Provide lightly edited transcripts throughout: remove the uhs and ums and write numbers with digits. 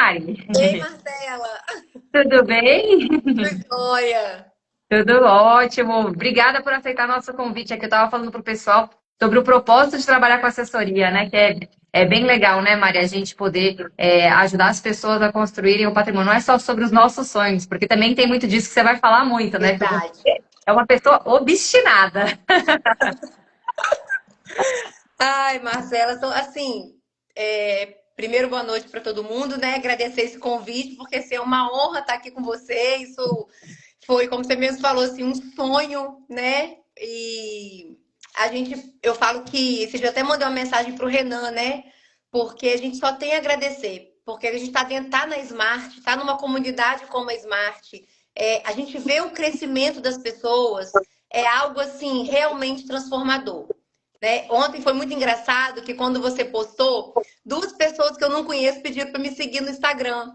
Mari? Ei, Marcela, Tudo bem? tudo jóia? Tudo ótimo. Obrigada por aceitar nosso convite aqui. Eu estava falando para o pessoal sobre o propósito de trabalhar com assessoria, né? Que é bem legal, né, Mari? A gente poder ajudar as pessoas a construírem o patrimônio. Não é só sobre os nossos sonhos, porque também tem muito disso que você vai falar muito, né? Que você Verdade. é uma pessoa obstinada. Ai, Marcela, assim, primeiro boa noite para todo mundo, né? Agradecer esse convite, porque assim, é uma honra estar aqui com você. Isso foi, como você mesmo falou, assim, um sonho, né? E eu falo que, você já até mandou uma mensagem para o Renan, né? Porque a gente só tem a agradecer, porque a gente está dentro, tá na Smart, está numa comunidade como a Smart, a gente vê o crescimento das pessoas, é algo assim realmente transformador. Né? Ontem foi muito engraçado que quando você postou, duas pessoas que eu não conheço pediram para me seguir no Instagram.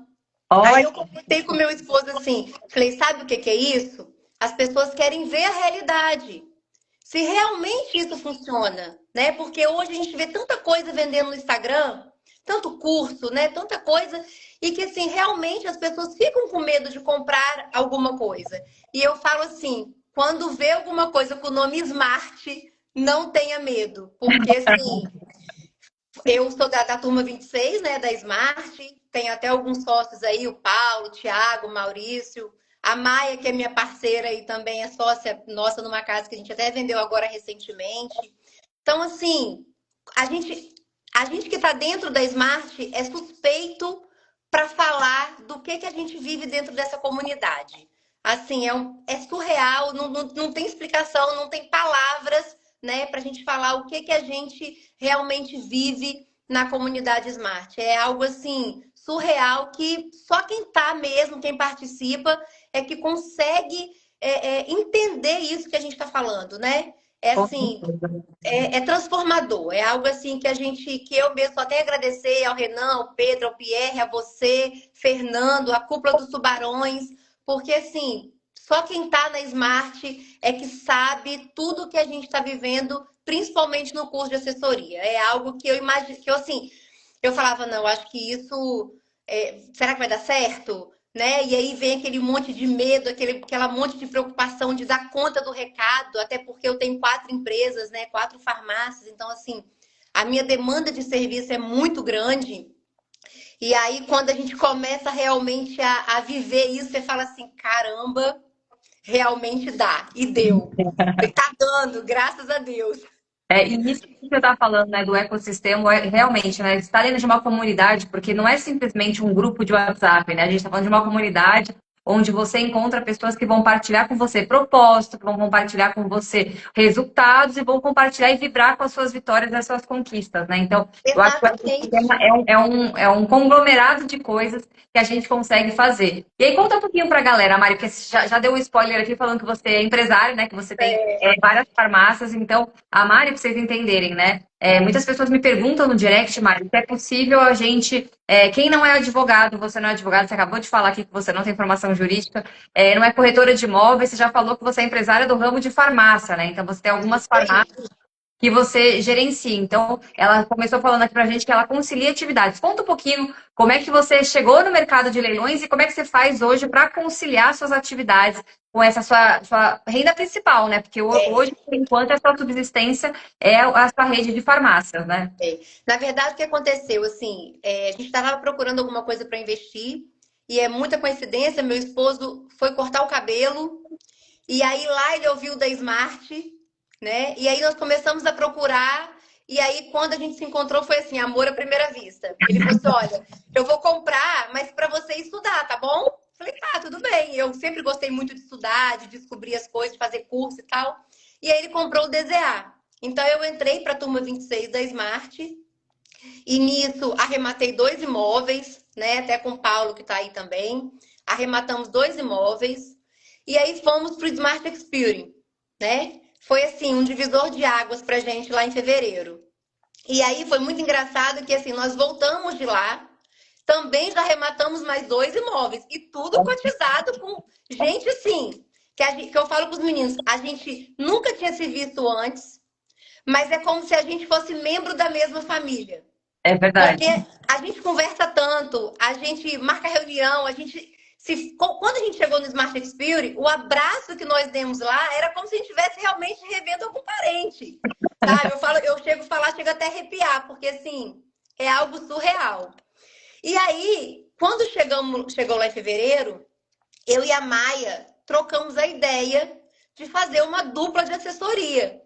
Aí Olha, eu comentei com meu esposo assim, falei, sabe o que que é isso? As pessoas querem ver a realidade. Se realmente isso funciona, né? Porque hoje a gente vê tanta coisa vendendo no Instagram, tanto curso, né? Tanta coisa, e que assim, realmente as pessoas ficam com medo de comprar alguma coisa. E eu falo assim, quando vê alguma coisa com o nome Smart, não tenha medo, porque assim, eu sou da turma 26, né, da Smart, tem até alguns sócios aí, o Paulo, o Thiago, o Maurício, a Maia, que é minha parceira e também é sócia nossa numa casa que a gente até vendeu agora recentemente. Então, assim, a gente, a gente que está dentro da Smart é suspeito para falar do que a gente vive dentro dessa comunidade. Assim, é surreal, não tem explicação, não tem palavras, né, para a gente falar o que a gente realmente vive na comunidade Smart. É algo assim surreal que só quem está mesmo, quem participa, é que consegue entender isso que a gente está falando, né? É com assim, certeza. é transformador, é algo assim que eu mesmo só tenho a agradecer ao Renan, ao Pedro, ao Pierre, a você, Fernando, a Cúpula dos Tubarões, porque assim, só quem está na Smart é que sabe tudo que a gente está vivendo, principalmente no curso de assessoria. É algo que eu imagino, que eu assim, eu falava, não, acho que isso, será que vai dar certo? Né? E aí vem aquele monte de medo, aquela monte de preocupação de dar conta do recado, até porque eu tenho 4 empresas, né? 4 farmácias, então assim, a minha demanda de serviço é muito grande. E aí, quando a gente começa realmente a viver isso, você fala assim, caramba, realmente dá. E deu. Tá dando, graças a Deus. E isso que você está falando, né, do ecossistema, realmente, né, está dentro de uma comunidade, porque não é simplesmente um grupo de WhatsApp, né, a gente está falando de uma comunidade onde você encontra pessoas que vão partilhar com você propósito, que vão compartilhar com você resultados e vão compartilhar e vibrar com as suas vitórias e as suas conquistas, né? Então, eu acho que o ecossistema Exatamente. é um conglomerado de coisas que a gente consegue fazer. E aí, conta um pouquinho para a galera, Mari, porque você já deu um spoiler aqui falando que você é empresária, né, que você tem várias farmácias, então a Mari, para vocês entenderem, né? Muitas pessoas me perguntam no direct, Mari, se é possível a gente. Quem não é advogado, você não é advogado, você acabou de falar aqui que você não tem formação jurídica, não é corretora de imóveis, você já falou que você é empresária do ramo de farmácia, né? Então você tem algumas Isso aí. farmácias que você gerencia. Então, ela começou falando aqui pra gente que ela concilia atividades. Conta um pouquinho como é que você chegou no mercado de leilões e como é que você faz hoje para conciliar suas atividades com essa sua renda principal, né? Porque É. hoje, por enquanto, a sua subsistência é a sua rede de farmácias, né? Na verdade, o que aconteceu? Assim, a gente estava procurando alguma coisa para investir e é muita coincidência. Meu esposo foi cortar o cabelo e aí lá ele ouviu da Smart, né? E aí nós começamos a procurar. E aí, quando a gente se encontrou, foi assim, amor à primeira vista. Ele falou assim: olha, eu vou comprar, mas para você estudar, tá bom? Falei, tá, tudo bem. Eu sempre gostei muito de estudar, de descobrir as coisas, de fazer curso e tal. E aí ele comprou o DZA. Então eu entrei para a turma 26 da Smart e nisso arrematei 2 imóveis, né? Até com o Paulo que está aí também. Arrematamos 2 imóveis e aí fomos para o Smart Experience, né? Foi assim um divisor de águas para gente lá em fevereiro. E aí foi muito engraçado que assim nós voltamos de lá, também já arrematamos mais 2 imóveis e tudo cotizado com gente assim que eu falo para os meninos, a gente nunca tinha se visto antes, mas é como se a gente fosse membro da mesma família. É verdade. Porque a gente conversa tanto, a gente marca reunião, a gente. Quando a gente chegou no Smart Experience, o abraço que nós demos lá era como se a gente estivesse realmente revendo algum parente. Sabe? Eu chego a falar, chego até a arrepiar, porque assim, é algo surreal. E aí, quando chegou lá em fevereiro, eu e a Maia trocamos a ideia de fazer uma dupla de assessoria.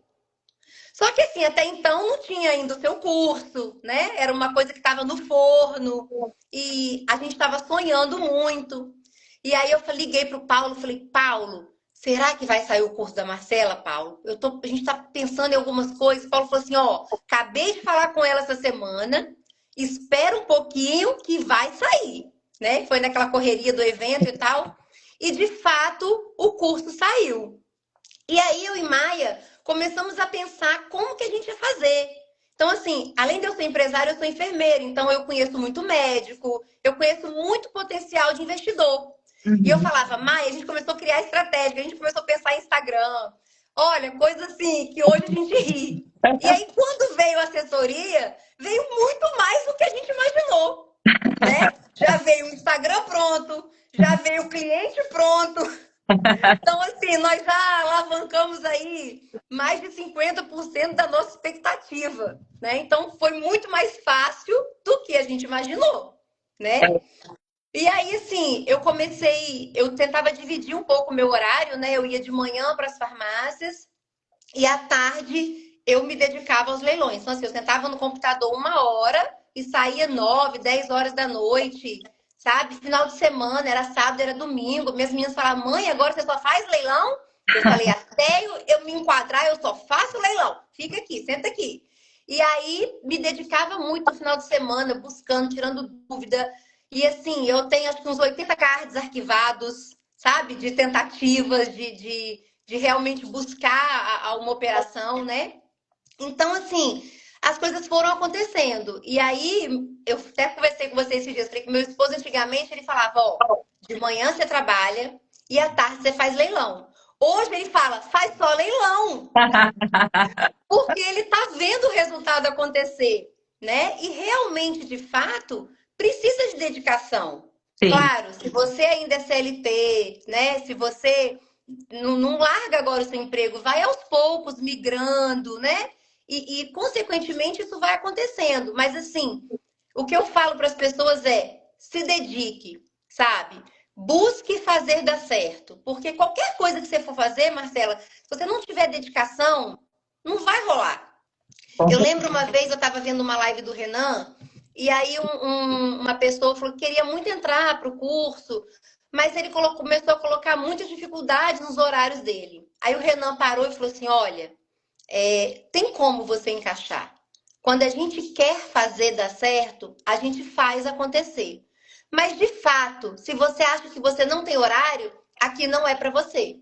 Só que assim, até então não tinha ainda o seu curso, né? Era uma coisa que estava no forno e a gente estava sonhando muito. E aí eu liguei para o Paulo, falei, Paulo, será que vai sair o curso da Marcela, Paulo? A gente está pensando em algumas coisas. O Paulo falou assim, ó, acabei de falar com ela essa semana, espera um pouquinho que vai sair, né? Foi naquela correria do evento e tal. E de fato o curso saiu. E aí eu e Maia começamos a pensar como que a gente ia fazer. Então, assim, além de eu ser empresária, eu sou enfermeira. Então, eu conheço muito médico, eu conheço muito potencial de investidor. E eu Uhum. falava, Maia, a gente começou a criar estratégia, a gente começou a pensar em Instagram. Olha, coisa assim, que hoje a gente ri. E aí, quando veio a assessoria, veio muito mais do que a gente imaginou, né? Já veio o Instagram pronto, já veio o cliente pronto. Então, assim, nós já alavancamos aí mais de 50% da nossa expectativa, né? Então, foi muito mais fácil do que a gente imaginou, né? E aí, assim, eu tentava dividir um pouco o meu horário, né? Eu ia de manhã para as farmácias e à tarde eu me dedicava aos leilões. Então, assim, eu sentava no computador 1 hora e saía 9, 10 horas da noite, sabe? Final de semana, era sábado, era domingo. Minhas meninas falavam, mãe, agora você só faz leilão? Eu falei, até eu me enquadrar, eu só faço leilão. Fica aqui, senta aqui. E aí, me dedicava muito no final de semana, buscando, tirando dúvida. E assim, eu tenho acho que uns 80 cards arquivados, sabe? De tentativas, de realmente buscar uma operação, né? Então, assim, as coisas foram acontecendo. E aí, eu até conversei com você esses dias, falei que meu esposo antigamente ele falava, ó, de manhã você trabalha e à tarde você faz leilão. Hoje ele fala, faz só leilão, porque ele tá vendo o resultado acontecer, né? E realmente, de fato, precisa de dedicação. Sim. Claro, se você ainda é CLT, né? Se você não larga agora o seu emprego, vai aos poucos migrando, né? Consequentemente, isso vai acontecendo. Mas, assim, o que eu falo para as pessoas é: se dedique, sabe? Busque fazer dar certo. Porque qualquer coisa que você for fazer, Marcela, se você não tiver dedicação, não vai rolar. Com Eu certeza. lembro uma vez, eu estava vendo uma live do Renan, e aí uma pessoa falou que queria muito entrar para o curso, mas ele começou a colocar muitas dificuldades nos horários dele. Aí o Renan parou e falou assim: olha, tem como você encaixar. Quando a gente quer fazer dar certo, a gente faz acontecer. Mas de fato, se você acha que você não tem horário, aqui não é para você.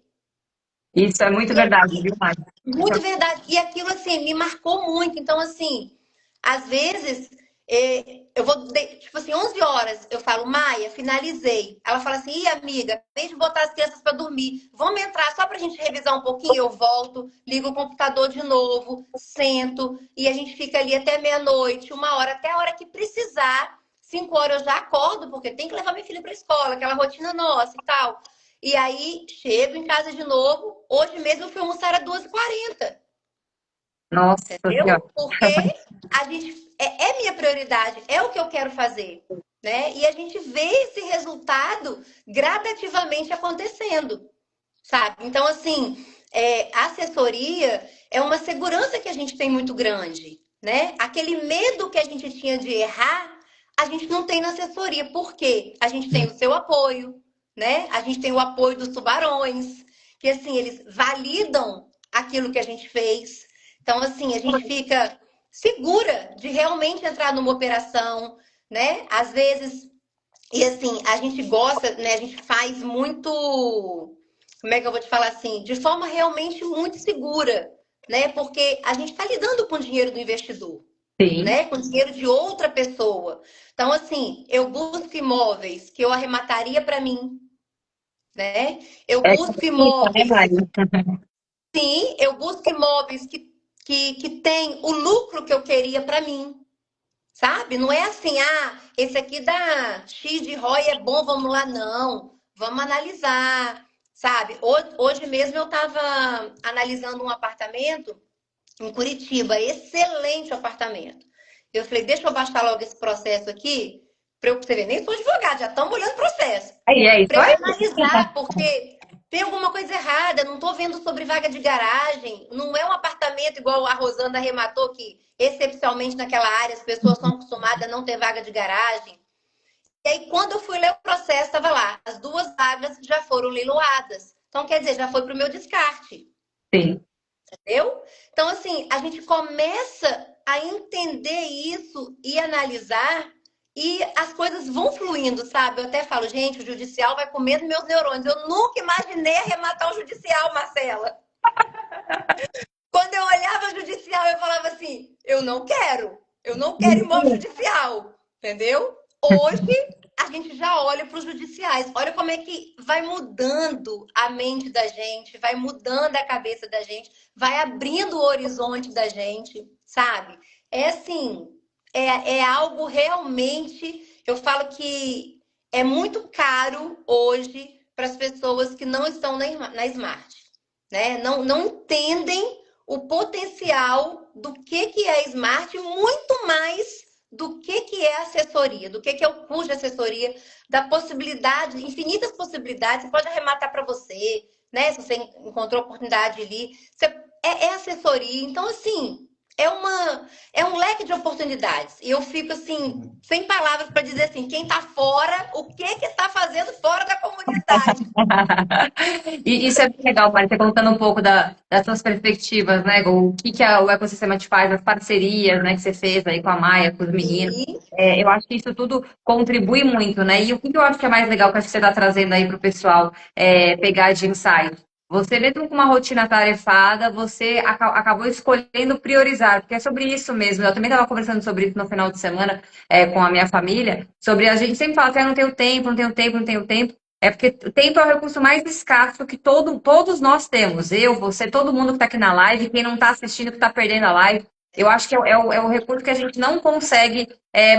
Isso é muito E verdade, viu, Mari? muito verdade. E aquilo, assim, me marcou muito. Então, assim, às vezes, eu vou, tipo assim, 11 horas, eu falo, Maia, finalizei. Ela fala assim, ih, amiga, acabei de botar as crianças para dormir. Vamos entrar só pra gente revisar um pouquinho? Eu volto, ligo o computador de novo, sento, e a gente fica ali até meia-noite, 1 hora, até a hora que precisar. 5 horas eu já acordo, porque tem que levar minha filha pra escola, aquela rotina nossa e tal. E aí, chego em casa de novo. Hoje mesmo eu fui almoçar às 2h40, Nossa entendeu? Senhora. Porque a gente é minha prioridade, é o que eu quero fazer, né? E a gente vê esse resultado gradativamente acontecendo, sabe? Então, assim, a assessoria é uma segurança que a gente tem muito grande, né? Aquele medo que a gente tinha de errar, a gente não tem na assessoria. Por quê? A gente tem o seu apoio, né? A gente tem o apoio dos tubarões, que assim, eles validam aquilo que a gente fez. Então, assim, a gente fica segura de realmente entrar numa operação, né? Às vezes, e assim, a gente gosta, né? A gente faz muito, como é que eu vou te falar assim, de forma realmente muito segura, né? Porque a gente está lidando com o dinheiro do investidor, Sim. né? Com o dinheiro de outra pessoa. Então, assim, eu busco imóveis que eu arremataria para mim, né? Eu É busco conquista, né, imóveis, Mari? sim, eu busco imóveis que tem o lucro que eu queria para mim, sabe? Não é assim, ah, esse aqui dá X de ROI é bom, vamos lá, não. Vamos analisar, sabe? Hoje mesmo eu estava analisando um apartamento em Curitiba, excelente apartamento. Eu falei, deixa eu baixar logo esse processo aqui, para eu, pra você ver, nem sou advogada, já estamos olhando o processo. Aí, é isso Para eu aí. analisar, porque tem alguma coisa errada, não estou vendo sobre vaga de garagem, não é um apartamento igual a Rosana arrematou, que excepcionalmente naquela área as pessoas são acostumadas a não ter vaga de garagem. E aí, quando eu fui ler o processo, estava lá, as duas vagas já foram leiloadas. Então, quer dizer, já foi para o meu descarte. Sim. Entendeu? Então, assim, a gente começa a entender isso e analisar e as coisas vão fluindo, sabe? Eu até falo, gente, o judicial vai comendo meus neurônios. Eu nunca imaginei arrematar o judicial, Marcela. Quando eu olhava o judicial, eu falava assim, eu não quero imóvel judicial, entendeu? Hoje, a gente já olha para os judiciais. Olha como é que vai mudando a mente da gente, vai mudando a cabeça da gente, vai abrindo o horizonte da gente, sabe? É assim, é algo realmente. Eu falo que é muito caro hoje para as pessoas que não estão na Smart, né? Não entendem o potencial do que é Smart, muito mais do que é assessoria, do que é o custo de assessoria, da possibilidade, infinitas possibilidades, você pode arrematar para você, né? Se você encontrou oportunidade ali, você, é assessoria. Então, assim, é um leque de oportunidades. E eu fico assim, sem palavras para dizer assim, quem está fora, o que está fazendo fora da comunidade. E isso é bem legal, Mari, você contando um pouco das suas perspectivas, né? O que o ecossistema te faz, as parcerias, né, que você fez aí com a Maia, com os meninos. E É, eu acho que isso tudo contribui muito, né? E o que eu acho que é mais legal que acho que você está trazendo aí para o pessoal pegar de insight? Você mesmo com uma rotina tarefada, você acabou escolhendo priorizar, porque é sobre isso mesmo. Eu também estava conversando sobre isso no final de semana com a minha família, sobre a gente sempre fala que não tenho tempo, não tenho tempo, não tenho tempo. É porque o tempo é o recurso mais escasso que todos nós temos. Eu, você, todo mundo que está aqui na live, quem não está assistindo, que está perdendo a live. Eu acho que é o recurso que a gente não consegue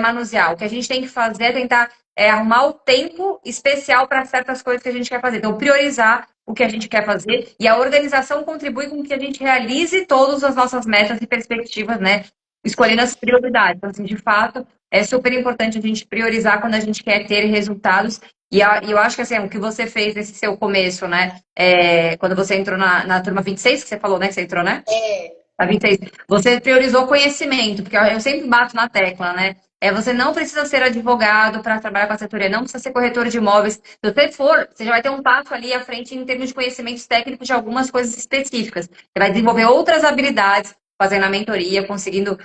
manusear. O que a gente tem que fazer é tentar arrumar o tempo especial para certas coisas que a gente quer fazer. Então, priorizar o que a gente quer fazer e a organização contribui com que a gente realize todas as nossas metas e perspectivas, né? Escolhendo as prioridades. Então, assim, de fato, é super importante a gente priorizar quando a gente quer ter resultados e eu acho que assim, o que você fez nesse seu começo, né? Quando você entrou na turma 26, que você falou, né? Que você entrou, né? é, A 26. Você priorizou conhecimento, porque eu sempre bato na tecla, né? Você não precisa ser advogado para trabalhar com assessoria, não precisa ser corretor de imóveis. Se você for, você já vai ter um passo ali à frente em termos de conhecimentos técnicos de algumas coisas específicas. Você vai desenvolver outras habilidades fazendo a mentoria, conseguindo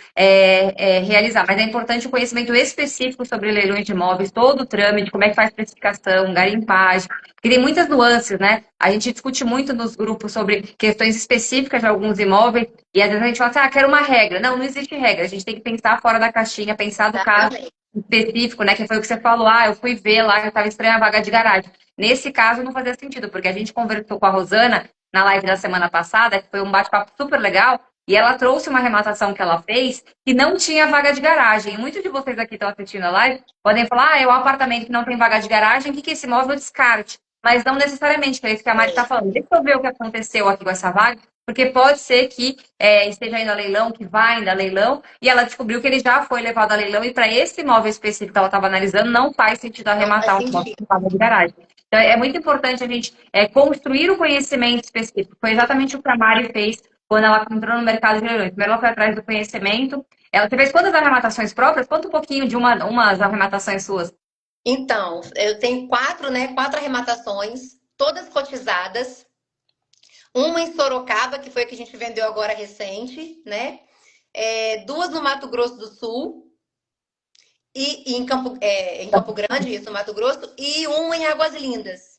realizar. Mas é importante o conhecimento específico sobre leilões de imóveis, todo o trâmite, como é que faz precificação, garimpagem, porque tem muitas nuances, né? A gente discute muito nos grupos sobre questões específicas de alguns imóveis, e às vezes a gente fala assim, ah, quero uma regra. Não, não existe regra. A gente tem que pensar fora da caixinha, pensar do caso exatamente. específico, né? Que foi o que você falou, ah, eu fui ver lá, eu estava estranha a vaga de garagem. Nesse caso, não fazia sentido, porque a gente conversou com a Rosana na live da semana passada, que foi um bate-papo super legal, e ela trouxe uma arrematação que ela fez que não tinha vaga de garagem. E muitos de vocês aqui estão assistindo a live podem falar, ah, é um apartamento que não tem vaga de garagem, o que é esse imóvel descarte? Mas não necessariamente, que é isso que a Mari está falando. Deixa eu ver o que aconteceu aqui com essa vaga, porque pode ser que esteja indo a leilão, que vai ainda a leilão, e ela descobriu que ele já foi levado a leilão, e para esse imóvel específico que ela estava analisando, não faz sentido Não faz arrematar um imóvel sentido. com vaga de garagem. Então, é muito importante a gente construir o conhecimento específico. Foi exatamente o que a Mari fez quando ela entrou no mercado de leilões. Primeiro ela foi atrás do conhecimento. Ela fez quantas arrematações próprias? Conta um pouquinho de umas arrematações suas. Então, eu tenho quatro, né? Quatro arrematações, todas cotizadas. Uma em Sorocaba, que foi a que a gente vendeu agora recente, né? Duas no Mato Grosso do Sul e em Campo Grande, isso, no Mato Grosso, e uma em Águas Lindas.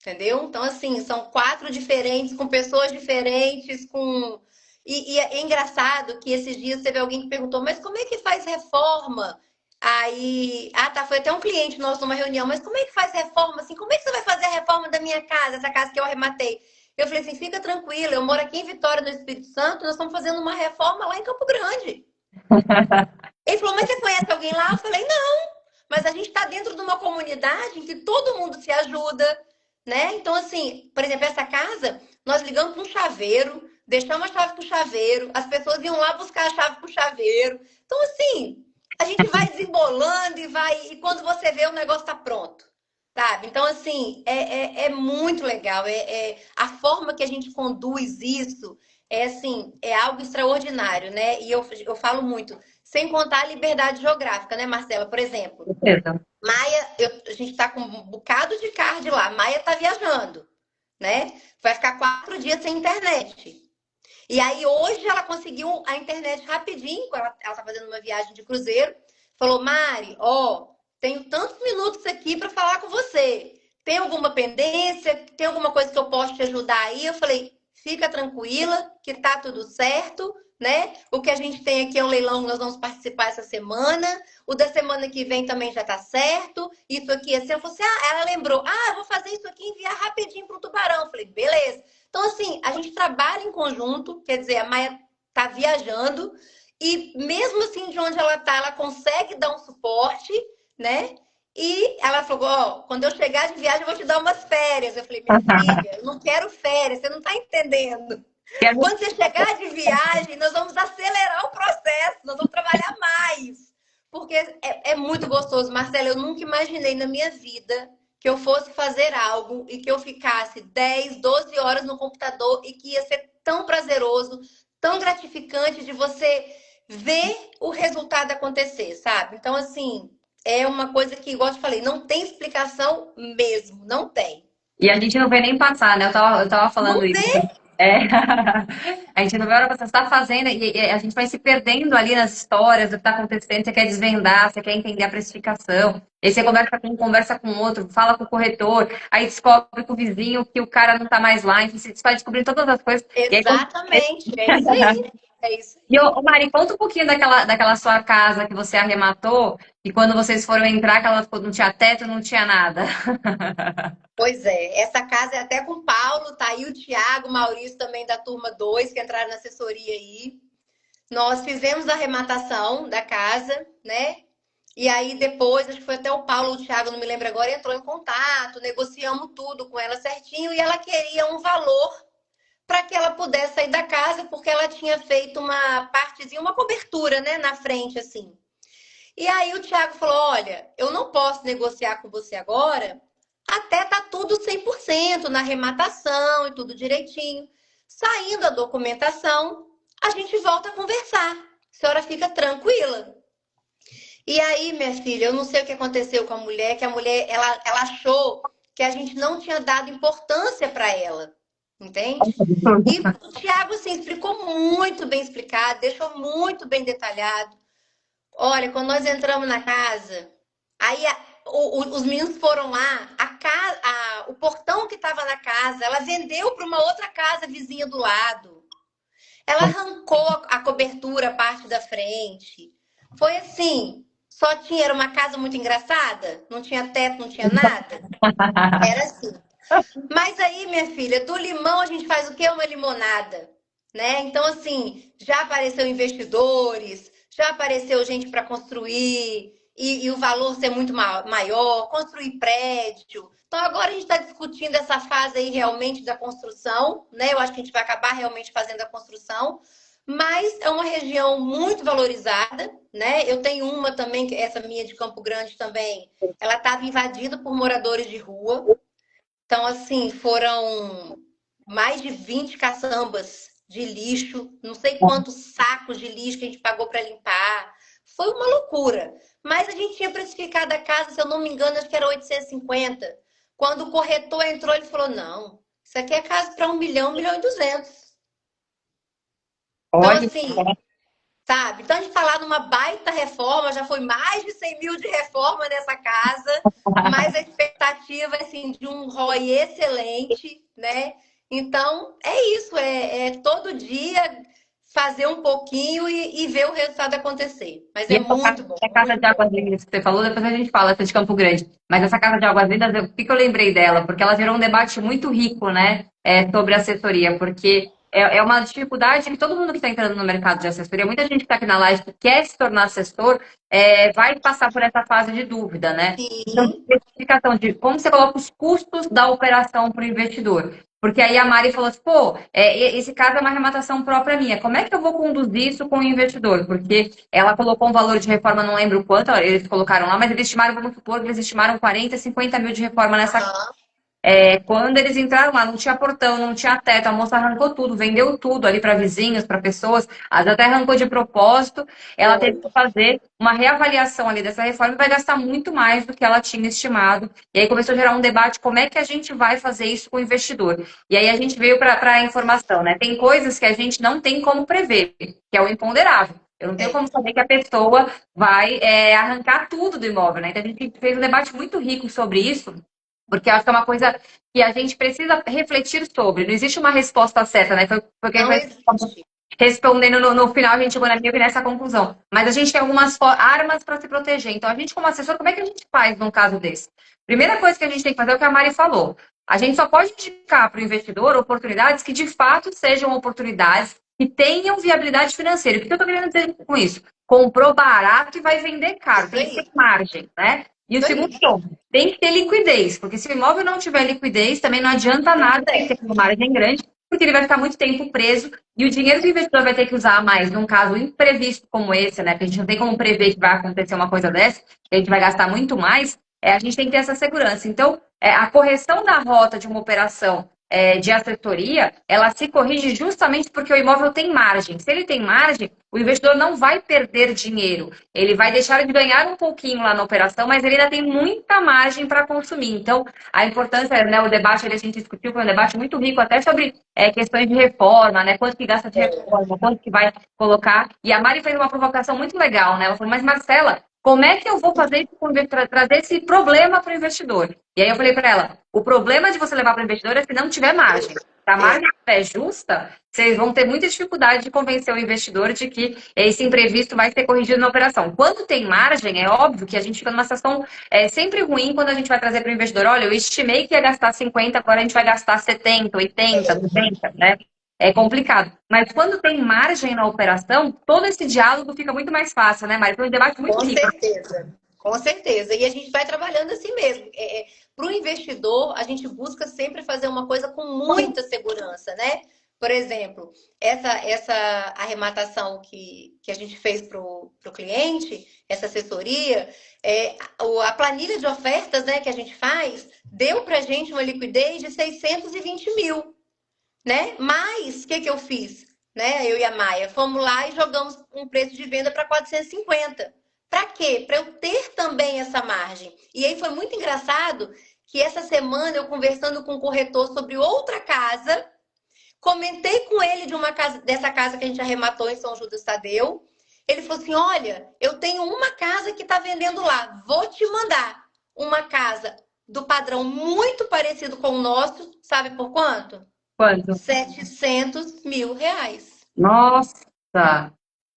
Entendeu? Então, assim, são quatro diferentes, com pessoas diferentes, com. E é engraçado que esses dias teve alguém que perguntou, mas como é que faz reforma? Aí, tá, foi até um cliente nosso numa reunião, mas como é que faz reforma? Assim, como é que você vai fazer a reforma da minha casa, essa casa que eu arrematei? Eu falei assim, fica tranquila, eu moro aqui em Vitória, no Espírito Santo, nós estamos fazendo uma reforma lá em Campo Grande. Ele falou, mas você conhece alguém lá? Eu falei, não, mas a gente está dentro de uma comunidade em que todo mundo se ajuda, né? Então, assim, por exemplo, essa casa, nós ligamos para um chaveiro, deixamos a chave para o chaveiro, as pessoas iam lá buscar a chave para o chaveiro. Então, assim, a gente vai desembolando e vai, e quando você vê, o negócio está pronto. Sabe? Então, assim, é muito legal. A forma que a gente conduz isso é assim, é algo extraordinário, né? E eu falo muito, sem contar a liberdade geográfica, né, Marcela? Por exemplo, Certeza. Maia, a gente está com um bocado de card lá. Maia está viajando, né? Vai ficar 4 dias sem internet. E aí hoje ela conseguiu a internet rapidinho, ela tá fazendo uma viagem de cruzeiro. Falou, Mari, ó, tenho tantos minutos aqui para falar com você. Tem alguma pendência? Tem alguma coisa que eu posso te ajudar aí? Eu falei, fica tranquila, que tá tudo certo, né? O que a gente tem aqui é um leilão que nós vamos participar essa semana. O da semana que vem também já tá certo. Isso aqui, assim, eu falei assim, ela lembrou, eu vou fazer isso aqui e enviar rapidinho pro Tubarão. Eu falei, beleza. Então, assim, a gente trabalha em conjunto, quer dizer, a Maia tá viajando e mesmo assim de onde ela tá, ela consegue dar um suporte, né? E ela falou, ó, quando eu chegar de viagem eu vou te dar umas férias. Eu falei, minha filha, eu não quero férias, você não tá entendendo. E a gente Quando você chegar de viagem, nós vamos acelerar o processo, nós vamos trabalhar mais. Porque é muito gostoso. Marcela, eu nunca imaginei na minha vida que eu fosse fazer algo e que eu ficasse 10, 12 horas no computador e que ia ser tão prazeroso, tão gratificante de você ver o resultado acontecer, sabe? Então, assim, é uma coisa que, igual eu te falei, não tem explicação mesmo, não tem. E a gente não vê nem passar, né? Eu tava falando Não isso. tem. É. A gente não vê a hora que você está fazendo e a gente vai se perdendo ali nas histórias do que está acontecendo. Você quer desvendar, você quer entender a precificação. Aí você conversa com outro, fala com o corretor, aí descobre com o vizinho que o cara não está mais lá. Enfim, você vai descobrindo todas as coisas. E aí, quando... Exatamente, é isso aí. É isso E, aí. Mari, conta um pouquinho daquela sua casa que você arrematou e quando vocês foram entrar, que ela ficou, não tinha teto, não tinha nada. Pois é, essa casa é até com o Paulo, tá aí o Thiago, o Maurício também da turma 2 que entraram na assessoria aí. Nós fizemos a arrematação da casa, né? E aí depois, acho que foi até o Paulo ou o Thiago, não me lembro agora, entrou em contato, negociamos tudo com ela certinho e ela queria um valor para que ela pudesse sair da casa, porque ela tinha feito uma partezinha, uma cobertura, né, na frente assim. E aí o Thiago falou: "Olha, eu não posso negociar com você agora, até tá tudo 100% na arrematação e tudo direitinho. Saindo a documentação, a gente volta a conversar. A senhora fica tranquila." E aí, minha filha, eu não sei o que aconteceu com a mulher, que a mulher, ela achou que a gente não tinha dado importância para ela, entende? E o Thiago, assim, explicou muito bem explicado, deixou muito bem detalhado. Olha, quando nós entramos na casa, aí os meninos foram lá, o portão que estava na casa, ela vendeu para uma outra casa vizinha do lado. Ela arrancou a cobertura, a parte da frente. Foi assim, só tinha, era uma casa muito engraçada, não tinha teto, não tinha nada. Era assim. Mas aí, minha filha, do limão a gente faz o quê? Uma limonada, né? Então, assim, já apareceu investidores, já apareceu gente para construir e o valor ser muito maior, construir prédio. Então, agora a gente está discutindo essa fase aí realmente da construção, né? Eu acho que a gente vai acabar realmente fazendo a construção, mas é uma região muito valorizada, né? Eu tenho uma também, essa minha de Campo Grande também, ela estava invadida por moradores de rua. Então, assim, foram mais de 20 caçambas de lixo, não sei quantos sacos de lixo que a gente pagou para limpar. Foi uma loucura. Mas a gente tinha precificado a casa, se eu não me engano, acho que era 850. Quando o corretor entrou, ele falou: não, isso aqui é casa para 1 milhão e 200. Então, Olha, assim, sabe? Então, a gente está lá numa baita reforma, já foi mais de 100 mil de reforma nessa casa, mas a expectativa é assim, de um ROI excelente, né? Então, é isso, é todo dia fazer um pouquinho e ver o resultado acontecer. Mas e é essa muito bom, casa muito de bom. águas lindas que você falou, depois a gente fala, essa de Campo Grande. Mas essa casa de águas lindas, por que eu lembrei dela? Porque ela gerou um debate muito rico, né, sobre assessoria. Porque é uma dificuldade que todo mundo que está entrando no mercado de assessoria, muita gente que está aqui na live que quer se tornar assessor, vai passar por essa fase de dúvida, né? Então, Sim. especificação de como você coloca os custos da operação para o investidor. Porque aí a Mari falou assim, pô, esse caso é uma arrematação própria minha. Como é que eu vou conduzir isso com o investidor? Porque ela colocou um valor de reforma, não lembro quanto eles colocaram lá, mas eles estimaram, vamos supor, que eles estimaram 40, 50 mil de reforma nessa casa. Aham. Quando eles entraram lá, não tinha portão, não tinha teto, a moça arrancou tudo, vendeu tudo ali para vizinhos, para pessoas, às vezes até arrancou de propósito. Ela teve que fazer uma reavaliação ali dessa reforma e vai gastar muito mais do que ela tinha estimado. E aí começou a gerar um debate, como é que a gente vai fazer isso com o investidor? E aí a gente veio para a informação, né? Tem coisas que a gente não tem como prever, que é o imponderável. Eu não tenho como saber que a pessoa vai arrancar tudo do imóvel, né? Então a gente fez um debate muito rico sobre isso, porque eu acho que é uma coisa que a gente precisa refletir sobre. Não existe uma resposta certa, né? Foi o que a Não gente existe. respondendo no final, a gente chegou nessa conclusão. Mas a gente tem algumas armas para se proteger. Então, a gente, como assessor, como é que a gente faz num caso desse? Primeira coisa que a gente tem que fazer é o que a Mari falou. A gente só pode indicar para o investidor oportunidades que de fato sejam oportunidades que tenham viabilidade financeira. O que eu estou querendo dizer com isso? Comprou barato e vai vender caro. Isso Tem que aí. ter margem, né? E o Isso segundo aí. ponto, tem que ter liquidez, porque se o imóvel não tiver liquidez, também não adianta Não nada ele tem. ter uma margem grande, porque ele vai ficar muito tempo preso e o dinheiro que o investidor vai ter que usar mais num caso imprevisto como esse, né? Que a gente não tem como prever que vai acontecer uma coisa dessa, que a gente vai gastar muito mais, a gente tem que ter essa segurança. Então, a correção da rota de uma operação de assessoria, ela se corrige justamente porque o imóvel tem margem. Se ele tem margem, o investidor não vai perder dinheiro. Ele vai deixar de ganhar um pouquinho lá na operação, mas ele ainda tem muita margem para consumir. Então, a importância, né, o debate ali a gente discutiu, foi um debate muito rico, até sobre questões de reforma, né? Quanto que gasta de reforma, quanto que vai colocar. E a Mari fez uma provocação muito legal, né? Ela falou, mas Marcela, como é que eu vou fazer isso, trazer esse problema para o investidor? E aí eu falei para ela, o problema de você levar para o investidor é se não tiver margem. Se a margem estiver justa, vocês vão ter muita dificuldade de convencer o investidor de que esse imprevisto vai ser corrigido na operação. Quando tem margem, é óbvio que a gente fica numa situação sempre ruim quando a gente vai trazer para o investidor, olha, eu estimei que ia gastar 50, agora a gente vai gastar 70, 80, 90, né? É complicado. Mas quando tem margem na operação, todo esse diálogo fica muito mais fácil, né, Mari? Foi um debate muito Com rico. certeza. Com certeza. E a gente vai trabalhando assim mesmo. Para o investidor, a gente busca sempre fazer uma coisa com muita segurança, né? Por exemplo, essa arrematação que a gente fez para o cliente, essa assessoria, a planilha de ofertas, né, que a gente faz, deu para a gente uma liquidez de 620 mil, né? Mas, o que eu fiz? Né? Eu e a Maia fomos lá e jogamos um preço de venda para 450. Para quê? Para eu ter também essa margem. E aí foi muito engraçado que essa semana eu conversando com o corretor sobre outra casa, comentei com ele de uma casa, dessa casa que a gente arrematou em São Judas Tadeu. Ele falou assim: olha, eu tenho uma casa que está vendendo lá, vou te mandar uma casa do padrão muito parecido com o nosso, sabe por quanto? Quanto? 700 mil reais. Nossa!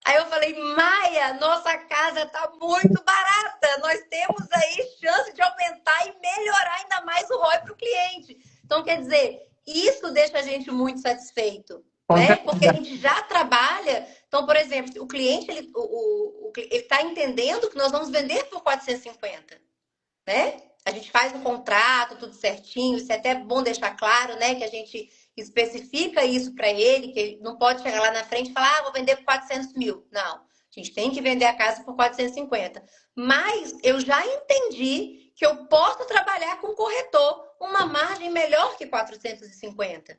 Aí eu falei, Maia, nossa casa tá muito barata. Nós temos aí chance de aumentar e melhorar ainda mais o ROI para o cliente. Então, quer dizer, isso deixa a gente muito satisfeito, né? Porque a gente já trabalha. Então, por exemplo, o cliente ele está entendendo que nós vamos vender por 450, né? A gente faz um contrato, tudo certinho. Isso é até bom deixar claro, né? Que a gente especifica isso para ele, que ele não pode chegar lá na frente e falar, vou vender por 400 mil. Não, a gente tem que vender a casa por 450. Mas eu já entendi que eu posso trabalhar com o corretor uma margem melhor que 450.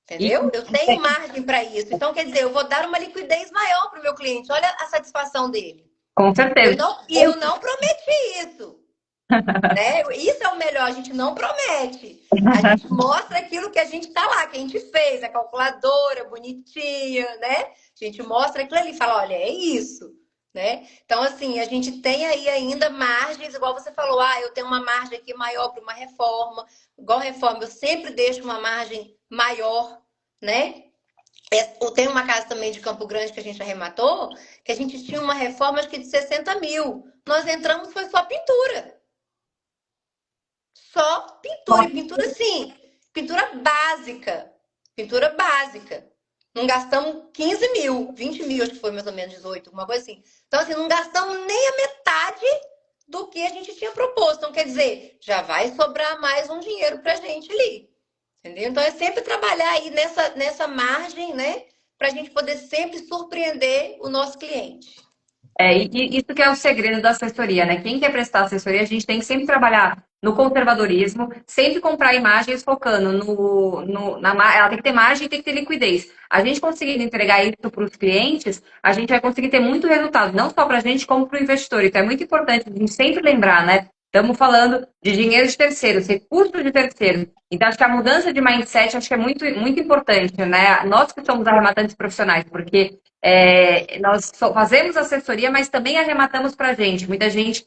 Entendeu? Eu tenho margem para isso. Então, quer dizer, eu vou dar uma liquidez maior para o meu cliente. Olha a satisfação dele. Com certeza. Eu não prometi isso. Né? Isso é o melhor, a gente não promete. A gente mostra aquilo que a gente tá lá, que a gente fez, a calculadora bonitinha, né? A gente mostra aquilo ali e fala, olha, é isso, né? Então, assim, a gente tem aí ainda margens, igual você falou, eu tenho uma margem aqui maior para uma reforma. Igual reforma, eu sempre deixo uma margem maior, né? Eu tenho uma casa também de Campo Grande que a gente arrematou, que a gente tinha uma reforma, acho que de 60 mil. Nós entramos, foi só pintura. Só pintura. E pintura, sim, pintura básica. pintura básica. Não gastamos 15 mil, 20 mil, acho que foi mais ou menos 18, alguma coisa assim. Então, assim, não gastamos nem a metade do que a gente tinha proposto. Então, quer dizer, já vai sobrar mais um dinheiro pra gente ali. Entendeu? Então, é sempre trabalhar aí nessa margem, né? Pra gente poder sempre surpreender o nosso cliente. E isso que é o segredo da assessoria, né? Quem quer prestar assessoria, a gente tem que sempre trabalhar no conservadorismo, sempre comprar imagens focando ela tem que ter margem e tem que ter liquidez. A gente conseguindo entregar isso para os clientes, a gente vai conseguir ter muito resultado, não só para a gente, como para o investidor. Então é muito importante a gente sempre lembrar, né? Estamos falando de dinheiro de terceiros, recursos de terceiros. Então, acho que a mudança de mindset acho que é muito, muito importante, né? Nós que somos arrematantes profissionais, porque nós fazemos assessoria, mas também arrematamos para a gente. Muita gente.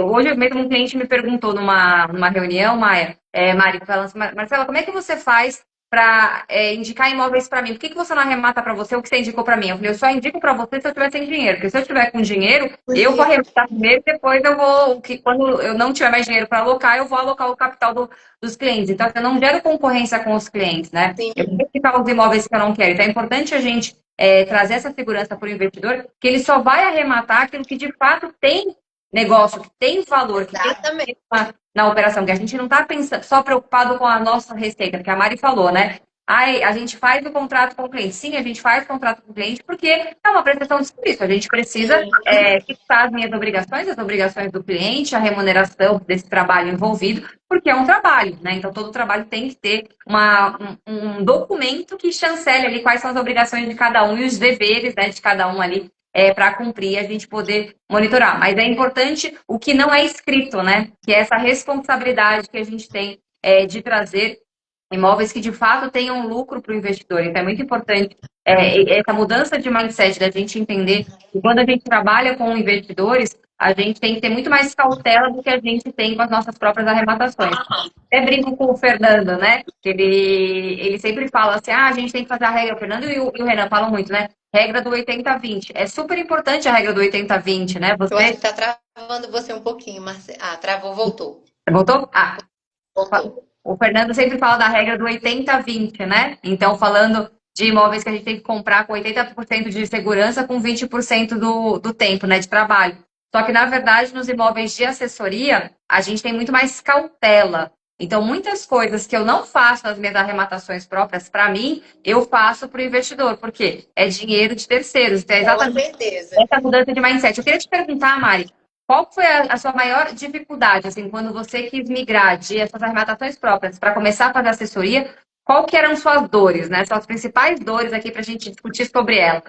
Hoje mesmo um cliente me perguntou numa reunião, Maia, Mari, falando assim, Marcela, como é que você faz para indicar imóveis para mim? Por que você não arremata para você o que você indicou para mim? Eu falei, eu só indico para você se eu tiver sem dinheiro, porque se eu tiver com dinheiro, eu vou arrematar primeiro, depois eu vou, quando eu não tiver mais dinheiro para alocar, eu vou alocar o capital dos clientes. Então, eu não gero concorrência com os clientes, né? Sim. Eu vou ficar os imóveis que eu não quero. Então, é importante a gente trazer essa segurança para o investidor, que ele só vai arrematar aquilo que de fato tem negócio, que tem valor, que Exatamente. tem na operação, que a gente não está só preocupado com a nossa receita, que a Mari falou, né? Ai, a gente faz o contrato com o cliente. Sim, a gente faz o contrato com o cliente porque é uma prestação de serviço. A gente precisa fixar as minhas obrigações, as obrigações do cliente, a remuneração desse trabalho envolvido, porque é um trabalho, né? Então, todo trabalho tem que ter um documento que chancele ali quais são as obrigações de cada um e os deveres, né, de cada um ali para cumprir e a gente poder monitorar. Mas é importante o que não é escrito, né? Que é essa responsabilidade que a gente tem de trazer imóveis que de fato tenham lucro para o investidor. Então é muito importante essa mudança de mindset da gente entender que quando a gente trabalha com investidores, a gente tem que ter muito mais cautela do que a gente tem com as nossas próprias arrematações. Até brinco com o Fernando, né? Ele sempre fala assim, a gente tem que fazer a regra. O Fernando e o Renan falam muito, né? Regra do 80-20. É super importante a regra do 80-20, né? Eu acho que tá travando você um pouquinho, Marcelo. Ah, travou, voltou. Voltou? Voltou. O Fernando sempre fala da regra do 80-20, né? Então, falando de imóveis que a gente tem que comprar com 80% de segurança com 20% do tempo, né, de trabalho. Só que, na verdade, nos imóveis de assessoria, a gente tem muito mais cautela. Então, muitas coisas que eu não faço nas minhas arrematações próprias, para mim, eu faço para o investidor, porque é dinheiro de terceiros. Então, é exatamente essa mudança de mindset. Eu queria te perguntar, Mari, qual foi a sua maior dificuldade, assim, quando você quis migrar de essas arrematações próprias para começar a fazer assessoria? Qual que eram suas dores, né? Suas principais dores aqui para a gente discutir sobre elas.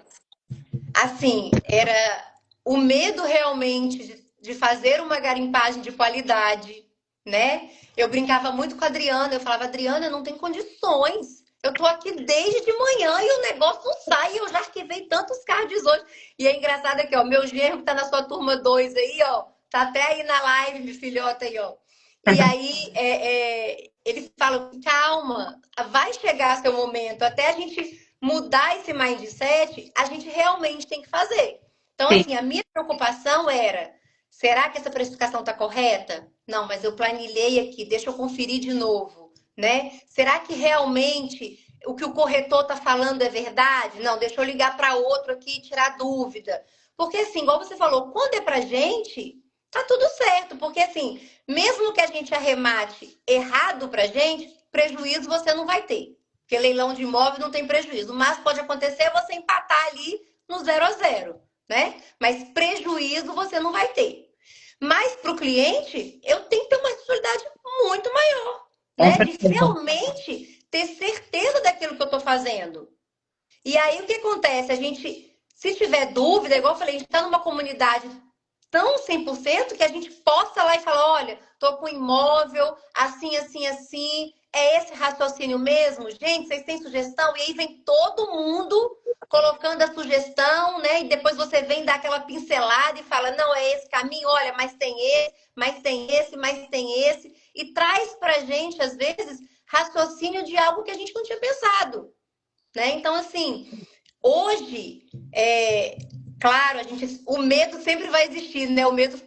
Assim, era o medo realmente de fazer uma garimpagem de qualidade, né? Eu brincava muito com a Adriana, eu falava, Adriana, não tem condições. Eu tô aqui desde de manhã e o negócio não sai. Eu já arquivei tantos cards hoje. E é engraçado aqui, ó. Meu genro que tá na sua turma 2 aí, ó. Tá até aí na live, meu filhota aí, ó. E aí, ele fala, calma, vai chegar seu momento. Até a gente mudar esse mindset, a gente realmente tem que fazer. Então, assim, a minha preocupação era, será que essa precificação tá correta? Não, mas eu planilhei aqui, deixa eu conferir de novo. Né? Será que realmente o que o corretor está falando é verdade? Não, deixa eu ligar para outro aqui e tirar dúvida. Porque assim, igual você falou, quando é para gente, tá tudo certo. Porque assim, mesmo que a gente arremate errado para gente, prejuízo você não vai ter. Porque leilão de imóvel não tem prejuízo. Mas pode acontecer você empatar ali no 0-0, né? Mas prejuízo você não vai ter. Mas para o cliente, eu tenho que ter uma responsabilidade muito maior. Né? De realmente ter certeza daquilo que eu estou fazendo. E aí o que acontece? A gente, se tiver dúvida, igual eu falei, a gente está numa comunidade tão 100% que a gente possa lá e falar, olha, tô com imóvel, assim, assim, assim, é esse raciocínio mesmo? Gente, vocês têm sugestão? E aí vem todo mundo colocando a sugestão, né? E depois você vem dar aquela pincelada e fala, não, é esse caminho, olha, mas tem esse, mas tem esse, mas tem esse. E traz pra gente, às vezes, raciocínio de algo que a gente não tinha pensado, né? Então, assim, hoje, claro, o medo sempre vai existir, né? O medo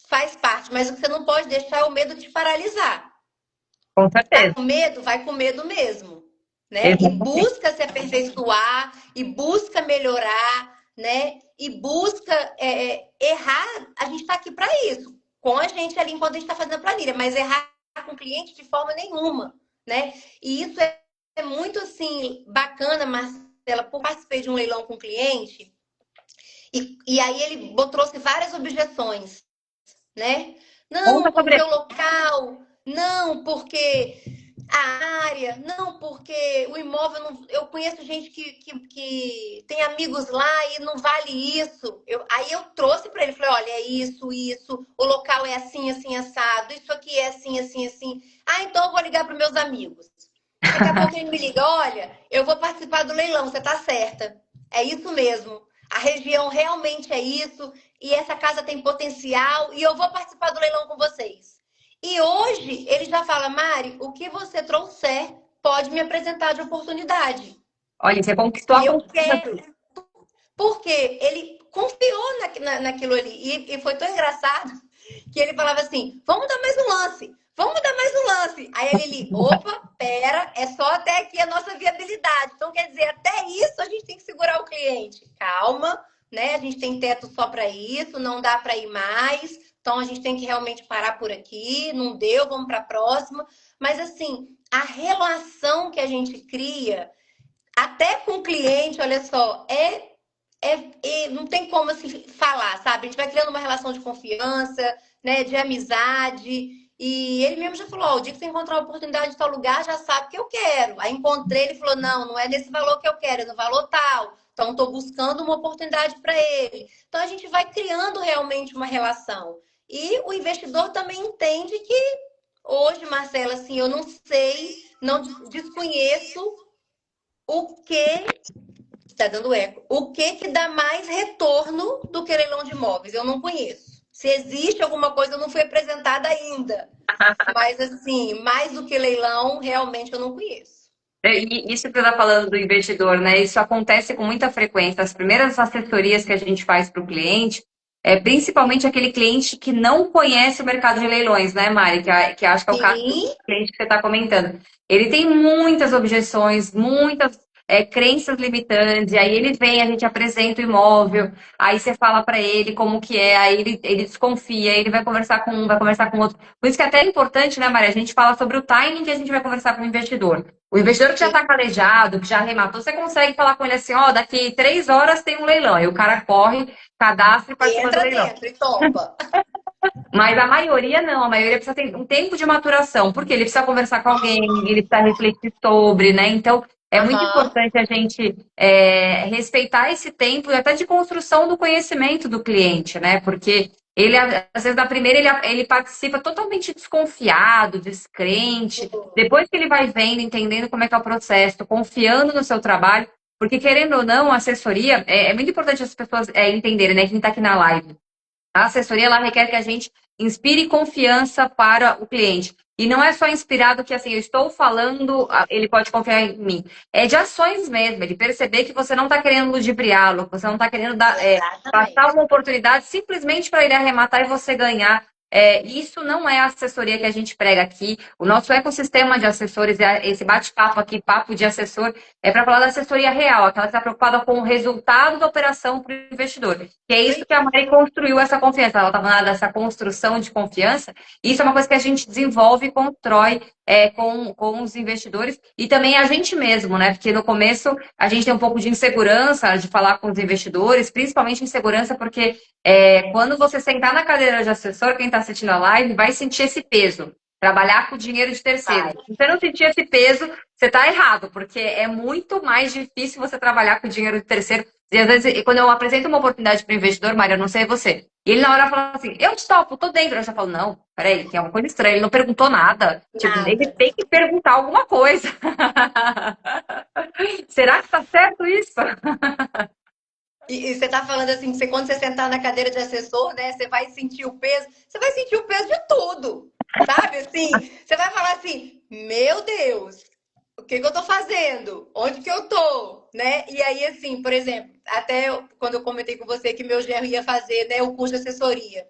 faz parte, mas o que você não pode deixar é o medo te paralisar. Com certeza. Tá com medo? Vai com medo mesmo. né? E Exatamente. busca se aperfeiçoar, e busca melhorar, né? E busca errar. A gente está aqui para isso, com a gente ali enquanto a gente está fazendo a planilha, mas errar com o cliente de forma nenhuma, né? E isso é muito assim bacana, Marcela, por participei de um leilão com o cliente e aí ele trouxe várias objeções, né? Conta Não, porque sobre. o local, não, porque a área, não, porque o imóvel. Não, eu conheço gente que tem amigos lá e não vale isso. Aí eu trouxe para ele, falei: olha, é isso, o local é assim, assim, assado, isso aqui é assim, assim, assim. Ah, então eu vou ligar para meus amigos. Daqui a pouco ele me liga: olha, eu vou participar do leilão, você tá certa. É isso mesmo. A região realmente é isso, e essa casa tem potencial, e eu vou participar do leilão com vocês. E hoje ele já fala: Mari, o que você trouxer pode me apresentar de oportunidade. Olha, você conquistou E a eu confiança quero, dele. porque ele confiou naquilo ali. E foi tão engraçado que ele falava assim: vamos dar mais um lance, vamos dar mais um lance. Aí ele, opa, pera, é só até aqui a nossa viabilidade. Então, quer dizer, até isso a gente tem que segurar o cliente. Calma, né? A gente tem teto só para isso, não dá para ir mais. Então, a gente tem que realmente parar por aqui. Não deu, vamos para a próxima. Mas, assim, a relação que a gente cria, até com o cliente, olha só, não tem como assim falar, sabe? A gente vai criando uma relação de confiança, né, de amizade. E ele mesmo já falou: ó, o dia que você encontrar uma oportunidade de tal lugar, já sabe que eu quero. Aí encontrei, ele falou: não, não é nesse valor que eu quero, é no valor tal. Então, estou buscando uma oportunidade para ele. Então, a gente vai criando realmente uma relação. E o investidor também entende que hoje, Marcela, assim, eu não sei, não desconheço o que está dando eco. O que que dá mais retorno do que leilão de imóveis? Eu não conheço. Se existe alguma coisa, eu não fui apresentada ainda. Mas, assim, mais do que leilão, realmente eu não conheço. E isso que você está falando do investidor, né? Isso acontece com muita frequência. As primeiras assessorias que a gente faz para o cliente, principalmente aquele cliente que não conhece o mercado de leilões, né, Mari? Que acho que é o caso do Sim, cliente que você está comentando. Ele tem muitas objeções, muitas crenças limitantes, e aí ele vem, a gente apresenta o imóvel, aí você fala para ele como que é, aí ele desconfia, aí ele vai conversar com um, vai conversar com outro. Por isso que é até importante, né, Mari? A gente fala sobre o timing que a gente vai conversar com o investidor. O investidor que já está sim. calejado, que já arrematou, você consegue falar com ele assim, ó, daqui 3 horas tem um leilão. E o cara corre, cadastra e participa do Entra leilão. dentro e topa. Mas a maioria não, a maioria precisa ter um tempo de maturação, porque ele precisa conversar com alguém, ele precisa refletir sobre, né? Então, é muito Aham. importante a gente respeitar esse tempo, até de construção do conhecimento do cliente, né? Porque ele, às vezes, na primeira, ele participa totalmente desconfiado, descrente. Depois que ele vai vendo, entendendo como é que é o processo, confiando no seu trabalho, porque, querendo ou não, a assessoria, é muito importante as pessoas entenderem, né? Quem está aqui na live. A assessoria ela requer que a gente inspire confiança para o cliente. E não é só inspirado que assim, eu estou falando, ele pode confiar em mim. É de ações mesmo, ele perceber que você não está querendo ludibriá-lo, que você não está querendo passar Exatamente. uma oportunidade simplesmente para ele arrematar e você ganhar. Isso não é a assessoria que a gente prega aqui. O nosso ecossistema de assessores, esse bate-papo aqui, papo de assessor, é para falar da assessoria real, aquela que está preocupada com o resultado da operação para o investidor. Que é isso que a Mari construiu essa confiança. Ela estava falando dessa construção de confiança. Isso é uma coisa que a gente desenvolve e constrói com os investidores e também a gente mesmo, né? Porque no começo a gente tem um pouco de insegurança de falar com os investidores, principalmente insegurança porque quando você sentar na cadeira de assessor, quem está assistindo a live vai sentir esse peso. Trabalhar com dinheiro de terceiro. Vai. Se você não sentir esse peso, você está errado, porque é muito mais difícil você trabalhar com dinheiro de terceiro. E às vezes, quando eu apresento uma oportunidade para o investidor, Mário, eu não sei você. E ele na hora fala assim, eu te topo, tô dentro. Eu já falo, não, peraí, tem alguma coisa estranha. Ele não perguntou nada. Tipo, ele Nada. tem que perguntar alguma coisa. Será que tá certo isso? E você tá falando assim, que quando você sentar na cadeira de assessor, né, você vai sentir o peso, você vai sentir o peso de tudo, sabe? Assim, você vai falar assim, meu Deus, o que que eu tô fazendo? Onde que eu tô? Né? E aí, assim, por exemplo, quando eu comentei com você que meu genro ia fazer, né, o curso de assessoria,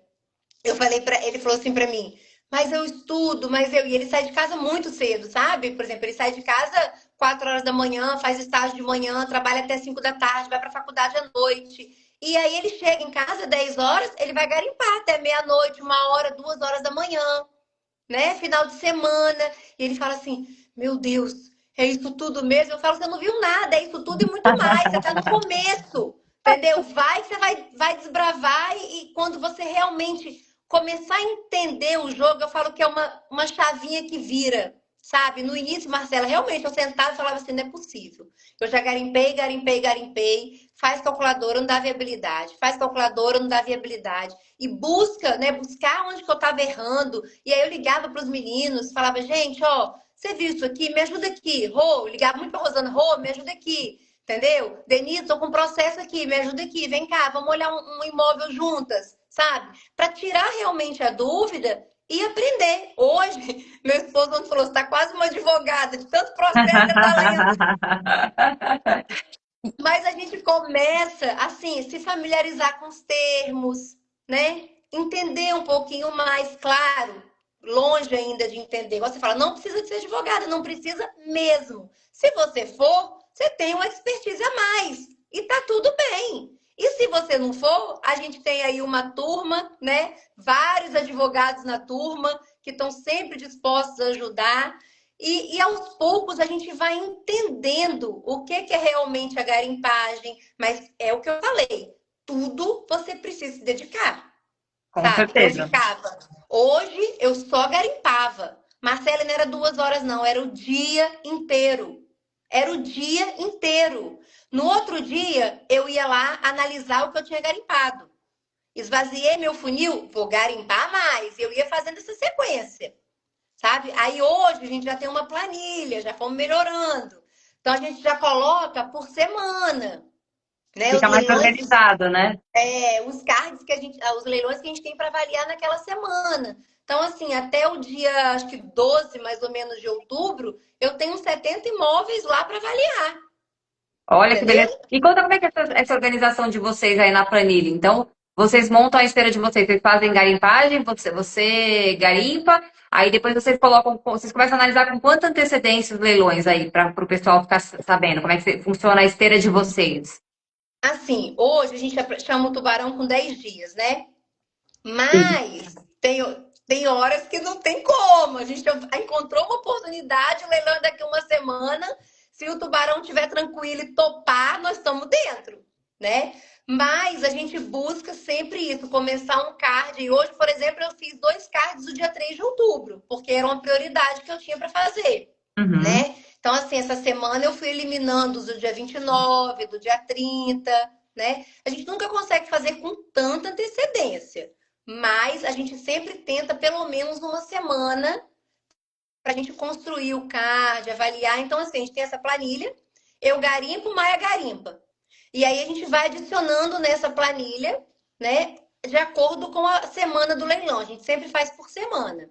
eu falei para ele, falou assim para mim, mas eu estudo, e ele sai de casa muito cedo, sabe? Por exemplo, ele sai de casa 4 horas da manhã, faz estágio de manhã, trabalha até 5 da tarde, vai para a faculdade à noite. E aí ele chega em casa 10 horas, ele vai garimpar até meia-noite, 1 hora, 2 horas da manhã, né? Final de semana. E ele fala assim: Meu Deus, é isso tudo mesmo? Eu falo: Você não viu nada, é isso tudo e muito mais. Você está no começo, entendeu? Vai que você vai desbravar e quando você realmente começar a entender o jogo, eu falo que é uma chavinha que vira. Sabe, no início, Marcela, realmente eu sentava e falava assim: não é possível. Eu já garimpei, garimpei, garimpei. Faz calculadora, não dá viabilidade. Faz calculadora, não dá viabilidade. E busca, né? Buscar onde que eu estava errando. E aí eu ligava para os meninos, falava: gente, ó, você viu isso aqui? Me ajuda aqui. Rô, ligava muito para Rosana: Rô, me ajuda aqui. Entendeu? Denise, tô com um processo aqui, me ajuda aqui. Vem cá, vamos olhar um imóvel juntas, sabe? Para tirar realmente a dúvida e aprender. Hoje, meu esposo ontem falou: você está quase uma advogada, de tanto processo que você está lendo. Mas a gente começa, assim, se familiarizar com os termos, né? Entender um pouquinho mais, claro, longe ainda de entender. Você fala: não precisa de ser advogada, não precisa mesmo. Se você for, você tem uma expertise a mais e tá tudo bem. E se você não for, a gente tem aí uma turma, né? Vários advogados na turma que estão sempre dispostos a ajudar. E aos poucos a gente vai entendendo o que é realmente a garimpagem, mas é o que eu falei, tudo você precisa se dedicar, Com sabe? Eu certeza. ficava, hoje eu só garimpava. Marcela, não era 2 horas, não, era o dia inteiro. Era o dia inteiro. No outro dia, eu ia lá analisar o que eu tinha garimpado. Esvaziei meu funil, vou garimpar mais. Eu ia fazendo essa sequência, sabe? Aí hoje a gente já tem uma planilha, já fomos melhorando. Então a gente já coloca por semana, né? Os Fica mais leilões, organizado, né? os cards que a gente, os leilões que a gente tem para avaliar naquela semana. Então, assim, até o dia, acho que 12 mais ou menos de outubro, eu tenho 70 imóveis lá para avaliar, Olha que entendeu? beleza. E conta como é que é essa organização de vocês aí na planilha. Então, vocês montam a esteira de vocês, vocês fazem garimpagem, você garimpa, aí depois vocês colocam, vocês começam a analisar com quanta antecedência os leilões aí, para o pessoal ficar sabendo como é que funciona a esteira de vocês. Assim, hoje a gente chama o tubarão com 10 dias, né? Mas tem horas que não tem como. A gente encontrou uma oportunidade, o leilão é daqui uma semana. Se o tubarão estiver tranquilo e topar, nós estamos dentro, né? Mas a gente busca sempre isso, começar um card. E hoje, por exemplo, eu fiz 2 cards no dia 3 de outubro, porque era uma prioridade que eu tinha para fazer, Uhum. né? Então, assim, essa semana eu fui eliminando os do dia 29, do dia 30, né? A gente nunca consegue fazer com tanta antecedência, mas a gente sempre tenta pelo menos uma semana para a gente construir o card, avaliar. Então, assim, a gente tem essa planilha, eu garimpo, Maia garimpa. E aí a gente vai adicionando nessa planilha, né, de acordo com a semana do leilão. A gente sempre faz por semana.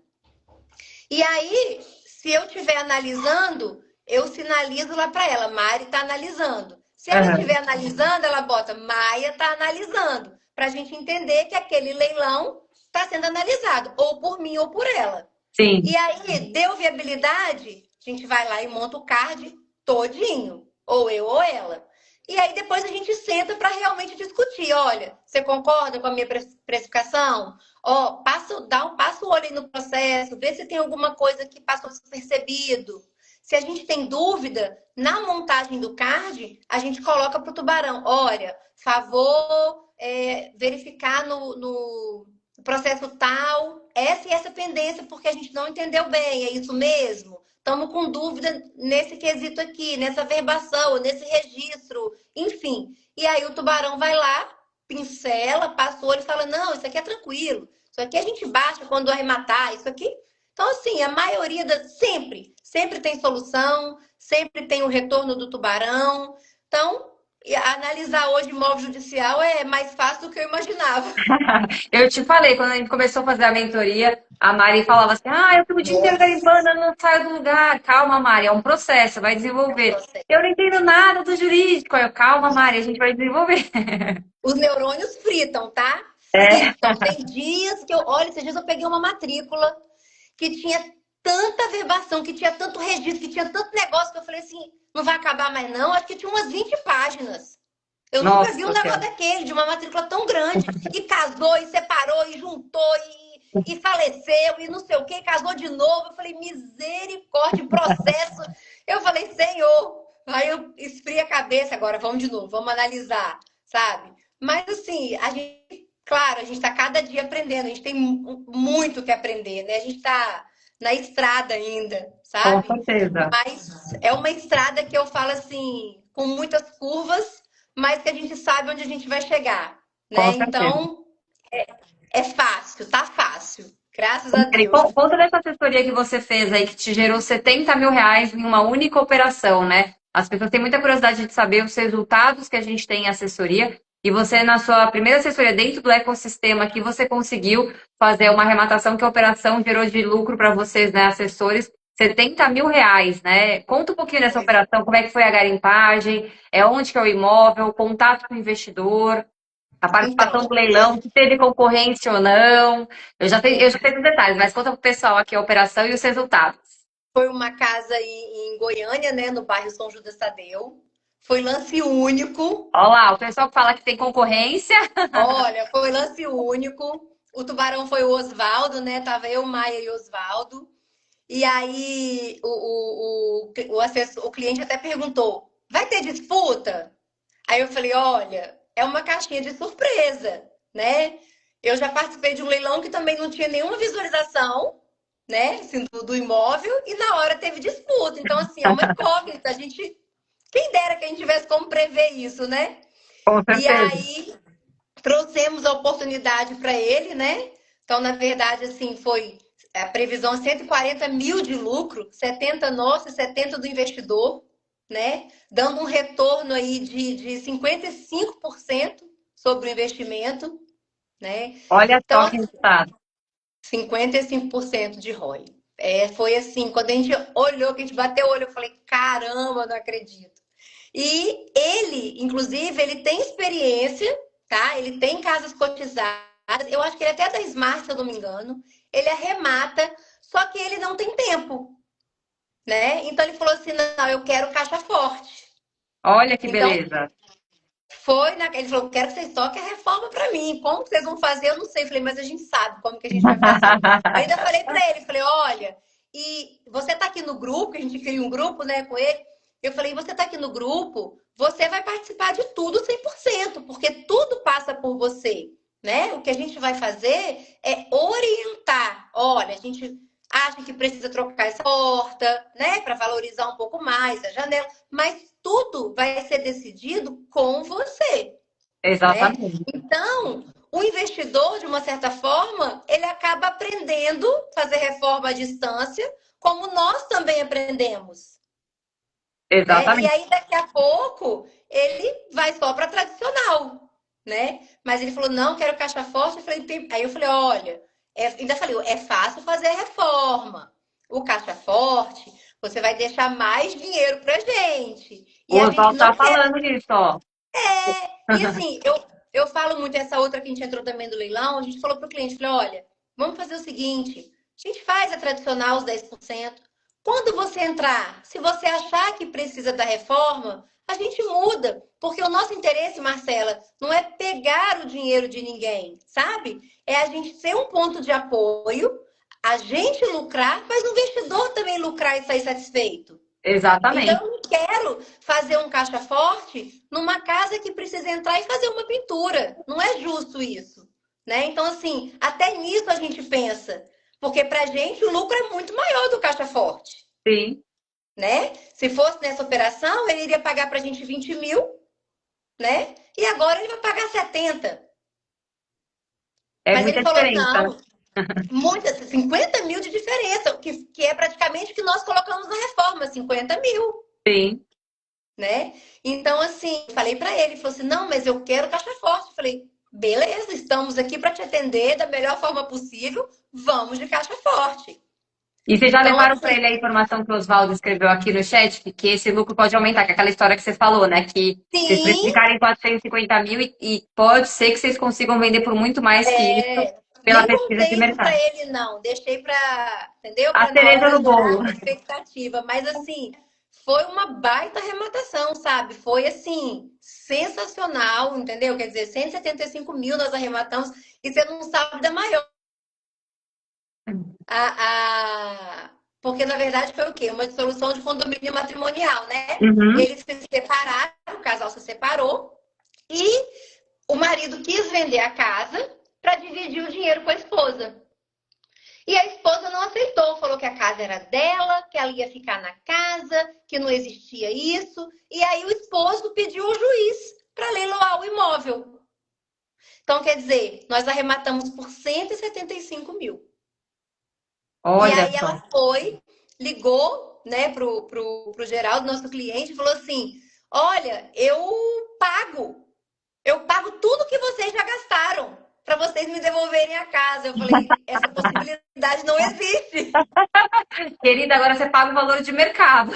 E aí, se eu estiver analisando, eu sinalizo lá para ela: Mari está analisando. Se ela Aham. estiver analisando, ela bota: Maia está analisando, para a gente entender que aquele leilão está sendo analisado, ou por mim ou por ela. Sim. E aí, deu viabilidade, a gente vai lá e monta o card todinho, ou eu ou ela. E aí depois a gente senta para realmente discutir. Olha, você concorda com a minha precificação? Ó, passa o olho aí no processo, vê se tem alguma coisa que passou despercebido. Se a gente tem dúvida, na montagem do card, a gente coloca para o tubarão: olha, favor verificar no processo tal, essa e essa pendência, porque a gente não entendeu bem, é isso mesmo? Estamos com dúvida nesse quesito aqui, nessa verbação, nesse registro, enfim. E aí o tubarão vai lá, pincela, passa o olho e fala: não, isso aqui é tranquilo, isso aqui a gente baixa quando arrematar, isso aqui. Então, assim, a maioria sempre tem solução, sempre tem o retorno do tubarão. Então, analisar hoje imóvel judicial é mais fácil do que eu imaginava. Eu te falei, quando a gente começou a fazer a mentoria, a Mari falava assim: ah, eu fico o dia inteiro Nossa, garimpando, eu não saio do lugar. Calma, Mari, é um processo, vai desenvolver. você. Eu não entendo nada do jurídico. Calma, Mari, a gente vai desenvolver. Os neurônios fritam, tá? É. Fritam. Tem dias que olha, esses dias eu peguei uma matrícula que tinha tanta verbação, que tinha tanto registro, que tinha tanto negócio, que eu falei assim, não vai acabar mais não. Acho que tinha umas 20 páginas. Eu nunca vi um Nossa negócio Senhora. daquele, de uma matrícula tão grande. E casou, e separou, e juntou, e faleceu, e não sei o quê, casou de novo. Eu falei, misericórdia, processo. Eu falei, Senhor. Aí eu esfriei a cabeça, agora vamos de novo, vamos analisar, sabe? Mas assim, a gente, claro, a gente está cada dia aprendendo, a gente tem muito que aprender, né? A gente está na estrada ainda, Com sabe? certeza. Mas é uma estrada que eu falo assim, com muitas curvas, mas que a gente sabe onde a gente vai chegar, Com né? certeza. Então, é fácil, tá fácil. Graças a Mari, Deus. conta dessa assessoria que você fez aí, que te gerou 70 mil reais em uma única operação, né? As pessoas têm muita curiosidade de saber os resultados que a gente tem em assessoria. E você, na sua primeira assessoria dentro do ecossistema aqui, você conseguiu fazer uma arrematação que a operação gerou de lucro para vocês, né, assessores, 70 mil reais, né? Conta um pouquinho dessa Pois operação, como é que foi a garimpagem, onde que é o imóvel, contato com o investidor. A participação então, do leilão, se teve concorrência ou não. Eu já sei os detalhes, mas conta pro pessoal aqui a operação e os resultados. foi uma casa em Goiânia, né, no bairro São Judas Tadeu. Foi lance único. Olha lá, o pessoal que fala que tem concorrência. Olha, foi lance único. O tubarão foi o Oswaldo, né? Tava eu, Maia e Oswaldo. E aí o cliente até perguntou: vai ter disputa? Aí eu falei: olha, é uma caixinha de surpresa, né? Eu já participei de um leilão que também não tinha nenhuma visualização, né? Assim, do imóvel, e na hora teve disputa. Então, assim, é uma incógnita. A gente, quem dera que a gente tivesse como prever isso, né? Com E certeza. aí trouxemos a oportunidade para ele, né? Então, na verdade, assim, foi a previsão 140 mil de lucro, 70 nosso e 70 do investidor, né? Dando um retorno aí de 55% sobre o investimento, né? Olha Então, só que resultado. 55% de ROI. Foi assim, quando a gente olhou, que a gente bateu o olho, eu falei, caramba, não acredito. E ele, inclusive, ele tem experiência, tá? Ele tem casas cotizadas. Eu acho que ele é até da Smart, se eu não me engano. Ele arremata, só que ele não tem tempo, né? Então ele falou assim: não, eu quero caixa forte. Olha que Então beleza. ele falou: quero que vocês toquem a reforma para mim. Como que vocês vão fazer? Eu não sei. Eu falei: mas a gente sabe como que a gente vai fazer. Ainda falei para ele: falei, olha, e você tá aqui no grupo, que a gente cria um grupo, né, com ele. Eu falei: você tá aqui no grupo, você vai participar de tudo 100%, porque tudo passa por você, né? O que a gente vai fazer é orientar. Olha, a gente acha que precisa trocar essa porta, né, para valorizar um pouco mais a janela, mas tudo vai ser decidido com você, né? Exatamente. Então, o investidor, de uma certa forma, ele acaba aprendendo a fazer reforma à distância, como nós também aprendemos, né? E Exatamente. aí, daqui a pouco, ele vai só para tradicional, né? Mas ele falou, não, quero caixa forte. Aí eu falei, olha, ainda falei, é fácil fazer reforma. O caixa forte, você vai deixar mais dinheiro pra gente. O E a gente Oswaldo não tá quer. falando disso, ó. E assim, eu falo muito, essa outra que a gente entrou também do leilão, a gente falou pro cliente, falou, olha, vamos fazer o seguinte, a gente faz a tradicional, os 10%. Quando você entrar, se você achar que precisa da reforma, a gente muda. Porque o nosso interesse, Marcela, não é pegar o dinheiro de ninguém, sabe? É a gente ser um ponto de apoio, a gente lucrar, mas o investidor também lucrar e sair satisfeito. Então, Exatamente. eu não quero fazer um caixa forte numa casa que precisa entrar e fazer uma pintura. Não é justo isso, né? Então, assim, até nisso a gente pensa. Porque pra gente o lucro é muito maior do caixa forte, Sim. né? Se fosse nessa operação, ele iria pagar pra gente 20 mil, né? E agora ele vai pagar 70. É Mas ele muita falou, diferença. não, muitas, 50 mil de diferença, que é praticamente o que nós colocamos na reforma, 50 mil. Sim. Né? Então, assim, falei para ele, falou assim: não, mas eu quero caixa forte. Falei: beleza, estamos aqui para te atender da melhor forma possível, vamos de caixa forte. E vocês já Então, levaram para assim, ele a informação que o Oswaldo escreveu aqui no chat, que esse lucro pode aumentar, que é aquela história que você falou, né? Que vocês sim, precificarem 450 mil e pode ser que vocês consigam vender por muito mais que isso. pela Nem pesquisa de contei isso para mercado. ele, não. Deixei para, entendeu? A Para na cereja hora no bolo. gerar a expectativa. Mas, assim, foi uma baita arrematação, sabe? Foi, assim, sensacional, entendeu? Quer dizer, 175 mil nós arrematamos. E você não sabe da maior. Porque, na verdade, foi o quê? Uma dissolução de condomínio matrimonial, né? Uhum. Eles se separaram, o casal se separou. E o marido quis vender a casa para dividir o dinheiro com a esposa. E a esposa não aceitou, falou que a casa era dela, que ela ia ficar na casa, que não existia isso. E aí o esposo pediu ao juiz para leiloar o imóvel. Então, quer dizer, nós arrematamos por 175 mil. E Olha aí só. ela foi, ligou, né, pro Geraldo, nosso cliente, e falou assim: olha, eu pago tudo que vocês já gastaram para vocês me devolverem a casa. Eu falei, essa possibilidade não existe. Querida, agora você paga o valor de mercado.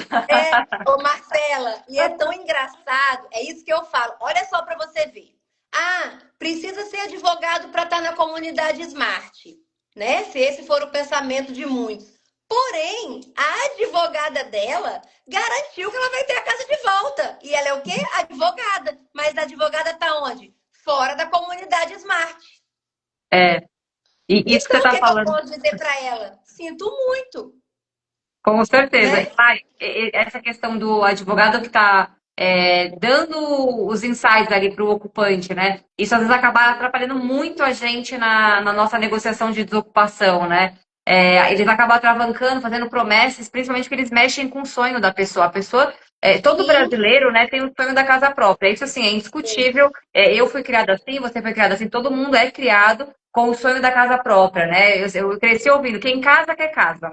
Ô Marcela, e é tão engraçado, é isso que eu falo. Olha só para você ver. Ah, precisa ser advogado para estar na comunidade Smart, né? Se esse for o pensamento de muitos. Porém, a advogada dela garantiu que ela vai ter a casa de volta. E ela é o quê? Advogada. Mas a advogada está onde? Fora da comunidade Smart. É, e isso que você Então, o está que, que eu falando. posso dizer para ela? Sinto muito, Com certeza. né? E, Mari, essa questão do advogado que está dando os insights ali para o ocupante, né? Isso às vezes acaba atrapalhando muito a gente na nossa negociação de desocupação, né? Eles acabam atravancando, fazendo promessas, principalmente porque eles mexem com o sonho da pessoa. A pessoa, todo Sim, brasileiro, né, tem o sonho da casa própria. Isso, assim, é sim. indiscutível. Eu fui criada assim, você foi criada assim, todo mundo é criado com o sonho da casa própria, né? Eu cresci ouvindo, quem casa quer casa,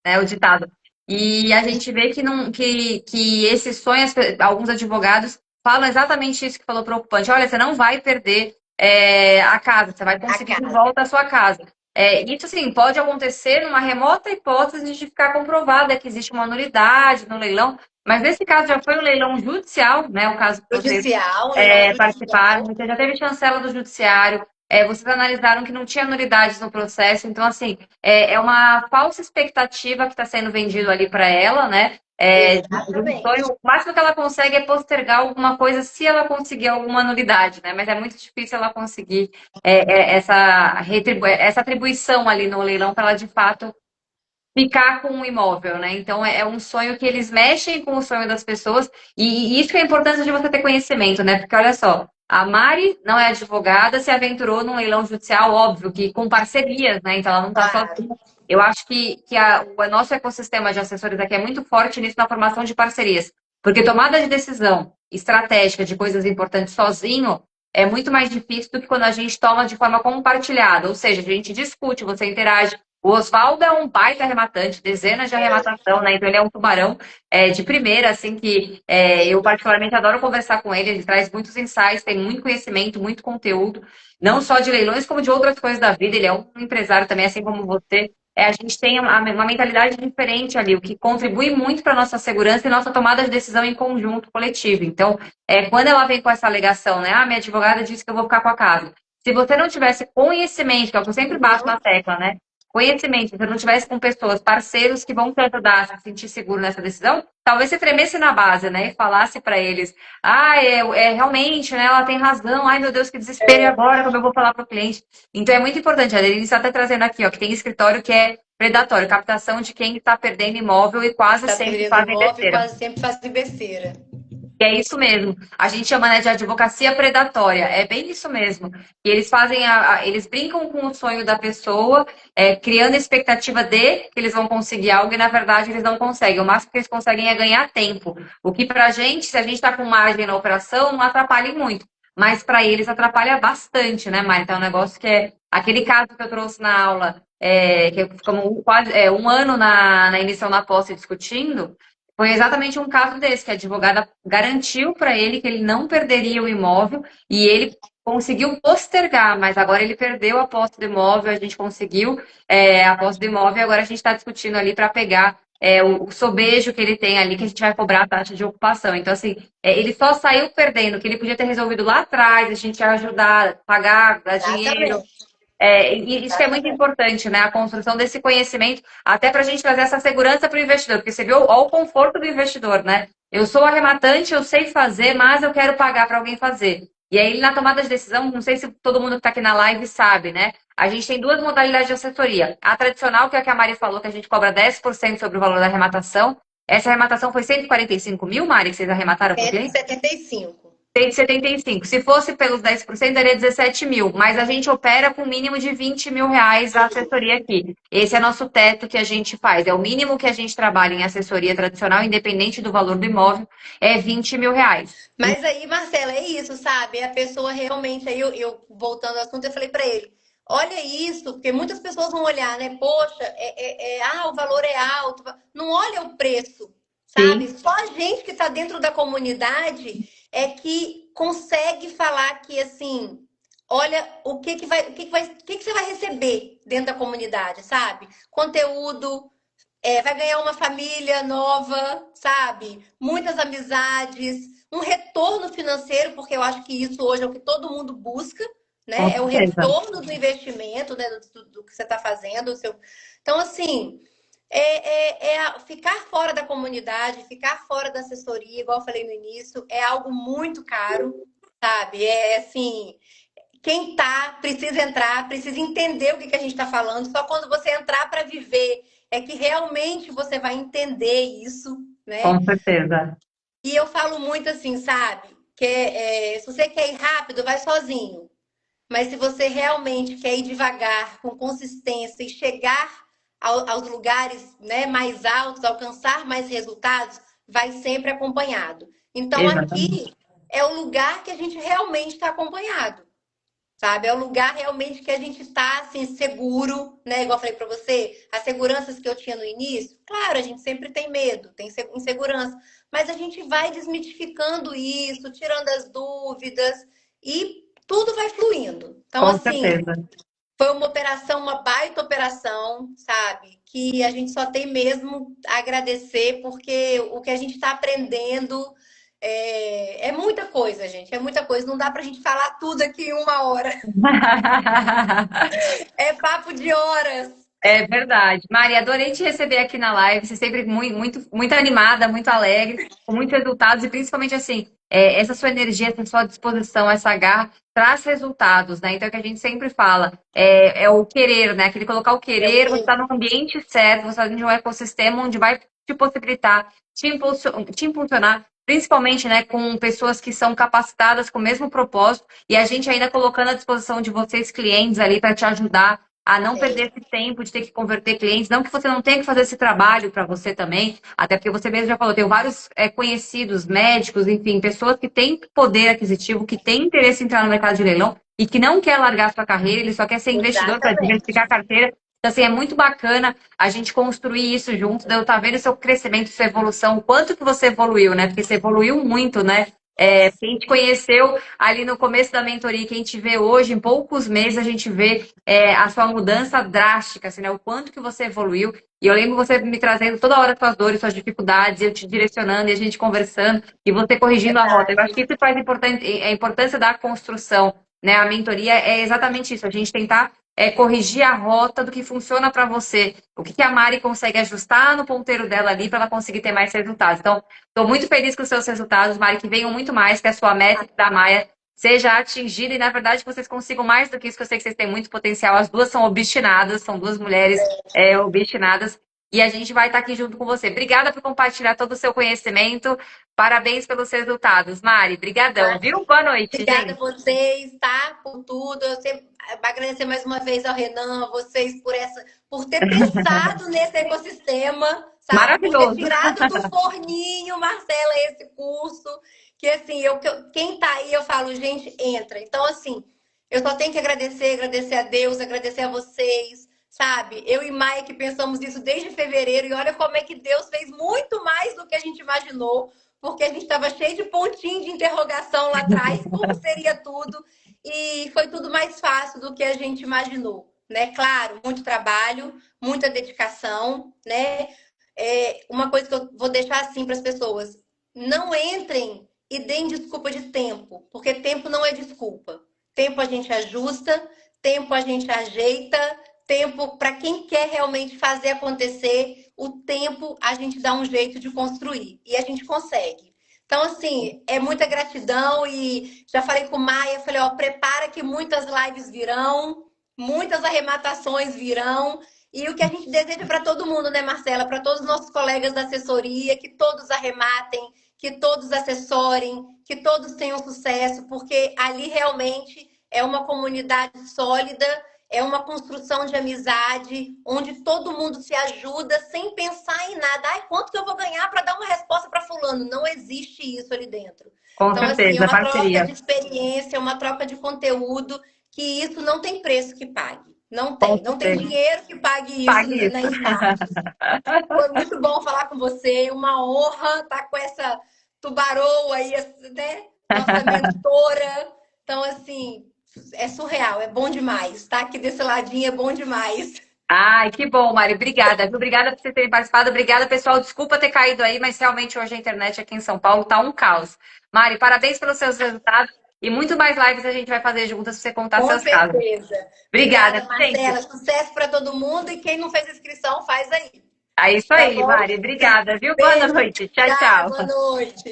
né, o ditado. E a gente vê que, não, que esse sonho, alguns advogados falam exatamente isso que falou para o ocupante. Olha, você não vai perder a casa, você vai A conseguir de casa. volta a sua casa. Isso, sim, pode acontecer numa remota hipótese de ficar comprovada que existe uma nulidade no leilão, mas nesse caso já foi um leilão judicial, né, o caso que vocês Judicial, leilão participaram, judicial. você já teve chancela do judiciário, vocês analisaram que não tinha nulidades no processo, então, assim, é uma falsa expectativa que está sendo vendido ali para ela, né? De um sonho. Exatamente. O máximo que ela consegue é postergar alguma coisa se ela conseguir alguma nulidade, né? Mas é muito difícil ela conseguir essa atribuição ali no leilão para ela de fato ficar com o imóvel, né? Então é um sonho que eles mexem com o sonho das pessoas e isso que é a importância de você ter conhecimento, né? Porque olha só, a Mari não é advogada, se aventurou num leilão judicial, óbvio que com parcerias, né? Então ela não está Claro. sozinha. Eu acho que o nosso ecossistema de assessores aqui é muito forte nisso na formação de parcerias, porque tomada de decisão estratégica de coisas importantes sozinho é muito mais difícil do que quando a gente toma de forma compartilhada, ou seja, a gente discute, você interage. O Oswaldo é um baita arrematante, dezenas de arrematação, né? Então ele é um tubarão de primeira, assim, que eu particularmente adoro conversar com ele. Ele traz muitos insights, tem muito conhecimento, muito conteúdo, não só de leilões, como de outras coisas da vida. Ele é um empresário também, assim como você. A gente tem uma mentalidade diferente ali, o que contribui muito para a nossa segurança e nossa tomada de decisão em conjunto, coletivo. Então, quando ela vem com essa alegação, né? Ah, minha advogada disse que eu vou ficar com a casa. Se você não tivesse conhecimento, que é o que eu sempre bato Não, na tecla, né? Conhecimento, se eu não tivesse com pessoas, parceiros que vão te ajudar a se sentir seguro nessa decisão, talvez você tremesse na base, né? E falasse para eles, realmente, né? Ela tem razão, ai meu Deus, que desespero, e agora como eu vou falar para o cliente? Então é muito importante, a Denise está até trazendo aqui, ó, que tem escritório que é predatório, captação de quem está perdendo imóvel e quase tá sempre perdendo fazem imóvel e besteira. quase sempre faz besteira. E é isso mesmo. A gente chama, né, de advocacia predatória. É bem isso mesmo. E eles fazem, eles brincam com o sonho da pessoa, criando a expectativa de que eles vão conseguir algo e, na verdade, eles não conseguem. O máximo que eles conseguem é ganhar tempo. O que, pra gente, se a gente está com margem na operação, não atrapalha muito. Mas para eles atrapalha bastante, né, Mari? Então é um negócio que é aquele caso que eu trouxe na aula, que ficamos quase um ano na emissão da posse discutindo. Foi exatamente um caso desse, que a advogada garantiu para ele que ele não perderia o imóvel e ele conseguiu postergar, mas agora ele perdeu a posse do imóvel, a gente conseguiu a posse do imóvel e agora a gente está discutindo ali para pegar o sobejo que ele tem ali, que a gente vai cobrar a taxa de ocupação. Então, assim, ele só saiu perdendo, que ele podia ter resolvido lá atrás, a gente ia ajudar, pagar, dar dinheiro. Exatamente. E isso que é muito importante, né? A construção desse conhecimento, até para a gente trazer essa segurança para o investidor, porque você viu ó, o conforto do investidor, né? Eu sou arrematante, eu sei fazer, mas eu quero pagar para alguém fazer. E aí, na tomada de decisão, não sei se todo mundo que está aqui na live sabe, né? A gente tem duas modalidades de assessoria. A tradicional, que é a que a Mari falou, que a gente cobra 10% sobre o valor da arrematação. Essa arrematação foi 145 mil, Mari, que vocês arremataram para o cliente? 175. Tem de 75. Se fosse pelos 10%, daria 17 mil. Mas a gente opera com o mínimo de 20 mil reais a assessoria aqui. Esse é nosso teto que a gente faz. É o mínimo que a gente trabalha em assessoria tradicional, independente do valor do imóvel, é 20 mil reais. Mas aí, Marcela, é isso, sabe? A pessoa realmente, aí eu voltando ao assunto, eu falei para ele, olha isso, porque muitas pessoas vão olhar, né? Poxa, o valor é alto. Não olha o preço, sabe? Sim, Só a gente que está dentro da comunidade é que consegue falar que, assim, olha o que você vai receber dentro da comunidade, sabe? Conteúdo, vai ganhar uma família nova, sabe? Muitas amizades, um retorno financeiro, porque eu acho que isso hoje é o que todo mundo busca, com né? É o certeza. retorno do investimento, né? Do que você está fazendo. Então, assim, ficar fora da comunidade, ficar fora da assessoria, igual eu falei no início, é algo muito caro, sabe? É assim. Quem tá, precisa entrar, precisa entender o que que a gente está falando. Só quando você entrar para viver é que realmente você vai entender isso, né? Com certeza. E eu falo muito assim, sabe? Que se você quer ir rápido, vai sozinho. Mas se você realmente quer ir devagar, com consistência e chegar aos lugares, né, mais altos, alcançar mais resultados, vai sempre acompanhado. Então Exatamente. aqui é o lugar que a gente realmente está acompanhado. Sabe? É o lugar realmente que a gente está assim, seguro, né? Igual eu falei para você, as seguranças que eu tinha no início, claro, a gente sempre tem medo, tem insegurança, mas a gente vai desmitificando isso, tirando as dúvidas e tudo vai fluindo. Então, Com assim, certeza. foi uma operação, uma baita operação, sabe? Que a gente só tem mesmo a agradecer, porque o que a gente está aprendendo é muita coisa, gente. É muita coisa. Não dá pra gente falar tudo aqui em uma hora. É papo de horas. É verdade. Mari, adorei te receber aqui na live. Você é sempre muito animada, muito alegre, com muitos resultados e principalmente assim, essa sua energia, essa sua disposição, essa garra traz resultados, né? Então, é o que a gente sempre fala, é o querer, né? Aquele colocar o É o querer, você quê? está no ambiente certo, você está dentro de um ecossistema onde vai te possibilitar, te impulsionar, principalmente, né, com pessoas que são capacitadas com o mesmo propósito e a gente ainda colocando à disposição de vocês, clientes, ali para te ajudar a não perder esse tempo de ter que converter clientes. Não que você não tenha que fazer esse trabalho para você também, até porque você mesmo já falou, tem vários conhecidos, médicos, enfim, pessoas que têm poder aquisitivo, que têm interesse em entrar no mercado de leilão e que não quer largar a sua carreira, ele só quer ser investidor para Exatamente. diversificar a carteira. Então, assim, é muito bacana a gente construir isso junto, eu estar vendo o seu crescimento, sua evolução, o quanto que você evoluiu, né? Porque você evoluiu muito, né? Quem te conheceu ali no começo da mentoria, quem te vê hoje, em poucos meses, a gente vê a sua mudança drástica, assim, né? O quanto que você evoluiu. E eu lembro você me trazendo toda hora suas dores, suas dificuldades, eu te direcionando e a gente conversando e você corrigindo a rota. Eu acho que isso faz a importância da construção, né? A mentoria é exatamente isso, a gente tentar corrigir a rota do que funciona para você. O que a Mari consegue ajustar no ponteiro dela ali para ela conseguir ter mais resultados. Então, estou muito feliz com os seus resultados, Mari, que venham muito mais, que a sua meta da Maia seja atingida e, na verdade, que vocês consigam mais do que isso, que eu sei que vocês têm muito potencial. As duas são obstinadas, são duas mulheres obstinadas. E a gente vai estar aqui junto com você. Obrigada por compartilhar todo o seu conhecimento. Parabéns pelos resultados, Mari. Brigadão, viu? Boa noite, Obrigada a gente. vocês, tá? Por tudo. Eu sempre agradecer mais uma vez ao Renan, a vocês por ter pensado nesse ecossistema, sabe? Por ter Maravilhoso. tirado do forninho, Marcela, esse curso. Que assim, quem tá aí, eu falo, gente, entra. Então, assim, eu só tenho que agradecer a Deus, agradecer a vocês, sabe? Eu e Maia que pensamos isso desde fevereiro, e olha como é que Deus fez muito mais do que a gente imaginou porque a gente estava cheio de pontinho de interrogação lá atrás, como seria tudo, e foi tudo mais fácil do que a gente imaginou, né? Claro, muito trabalho, muita dedicação, né? Uma coisa que eu vou deixar assim para as pessoas: não entrem e deem desculpa de tempo, porque tempo não é desculpa. Tempo a gente ajusta, tempo a gente ajeita, tempo para quem quer realmente fazer acontecer, o tempo a gente dá um jeito de construir e a gente consegue. Então, assim, é muita gratidão e já falei com o Maia, falei, ó, prepara que muitas lives virão, muitas arrematações virão. E o que a gente deseja para todo mundo, né, Marcela? Para todos os nossos colegas da assessoria, que todos arrematem, que todos assessorem, que todos tenham sucesso, porque ali realmente é uma comunidade sólida, é uma construção de amizade, onde todo mundo se ajuda sem pensar em nada. Ai, quanto que eu vou ganhar para dar uma resposta para fulano? Não existe isso ali dentro. Com Então, assim, é certeza, uma troca parceria. de experiência, uma troca de conteúdo, que isso não tem preço que pague. Não Com tem. Não tem certeza. dinheiro que pague isso Pague isso. na Start. Foi muito bom falar com você. Uma honra estar com essa tubaroa aí, né? Nossa mentora. Então, assim, é surreal, é bom demais. Tá aqui desse ladinho é bom demais. Ai, que bom, Mari. Obrigada, viu? Obrigada por vocês terem participado. Obrigada, pessoal. Desculpa ter caído aí, mas realmente hoje a internet aqui em São Paulo tá um caos. Mari, parabéns pelos seus resultados e muito mais lives a gente vai fazer juntas para você contar Com seus casos. certeza. Obrigada, Obrigada, gente. Marcela. Sucesso para todo mundo e quem não fez inscrição, faz aí. É isso Tá aí, bom? Mari. Obrigada, viu? Boa Beijo. noite. Tchau, Obrigada, boa tchau. noite.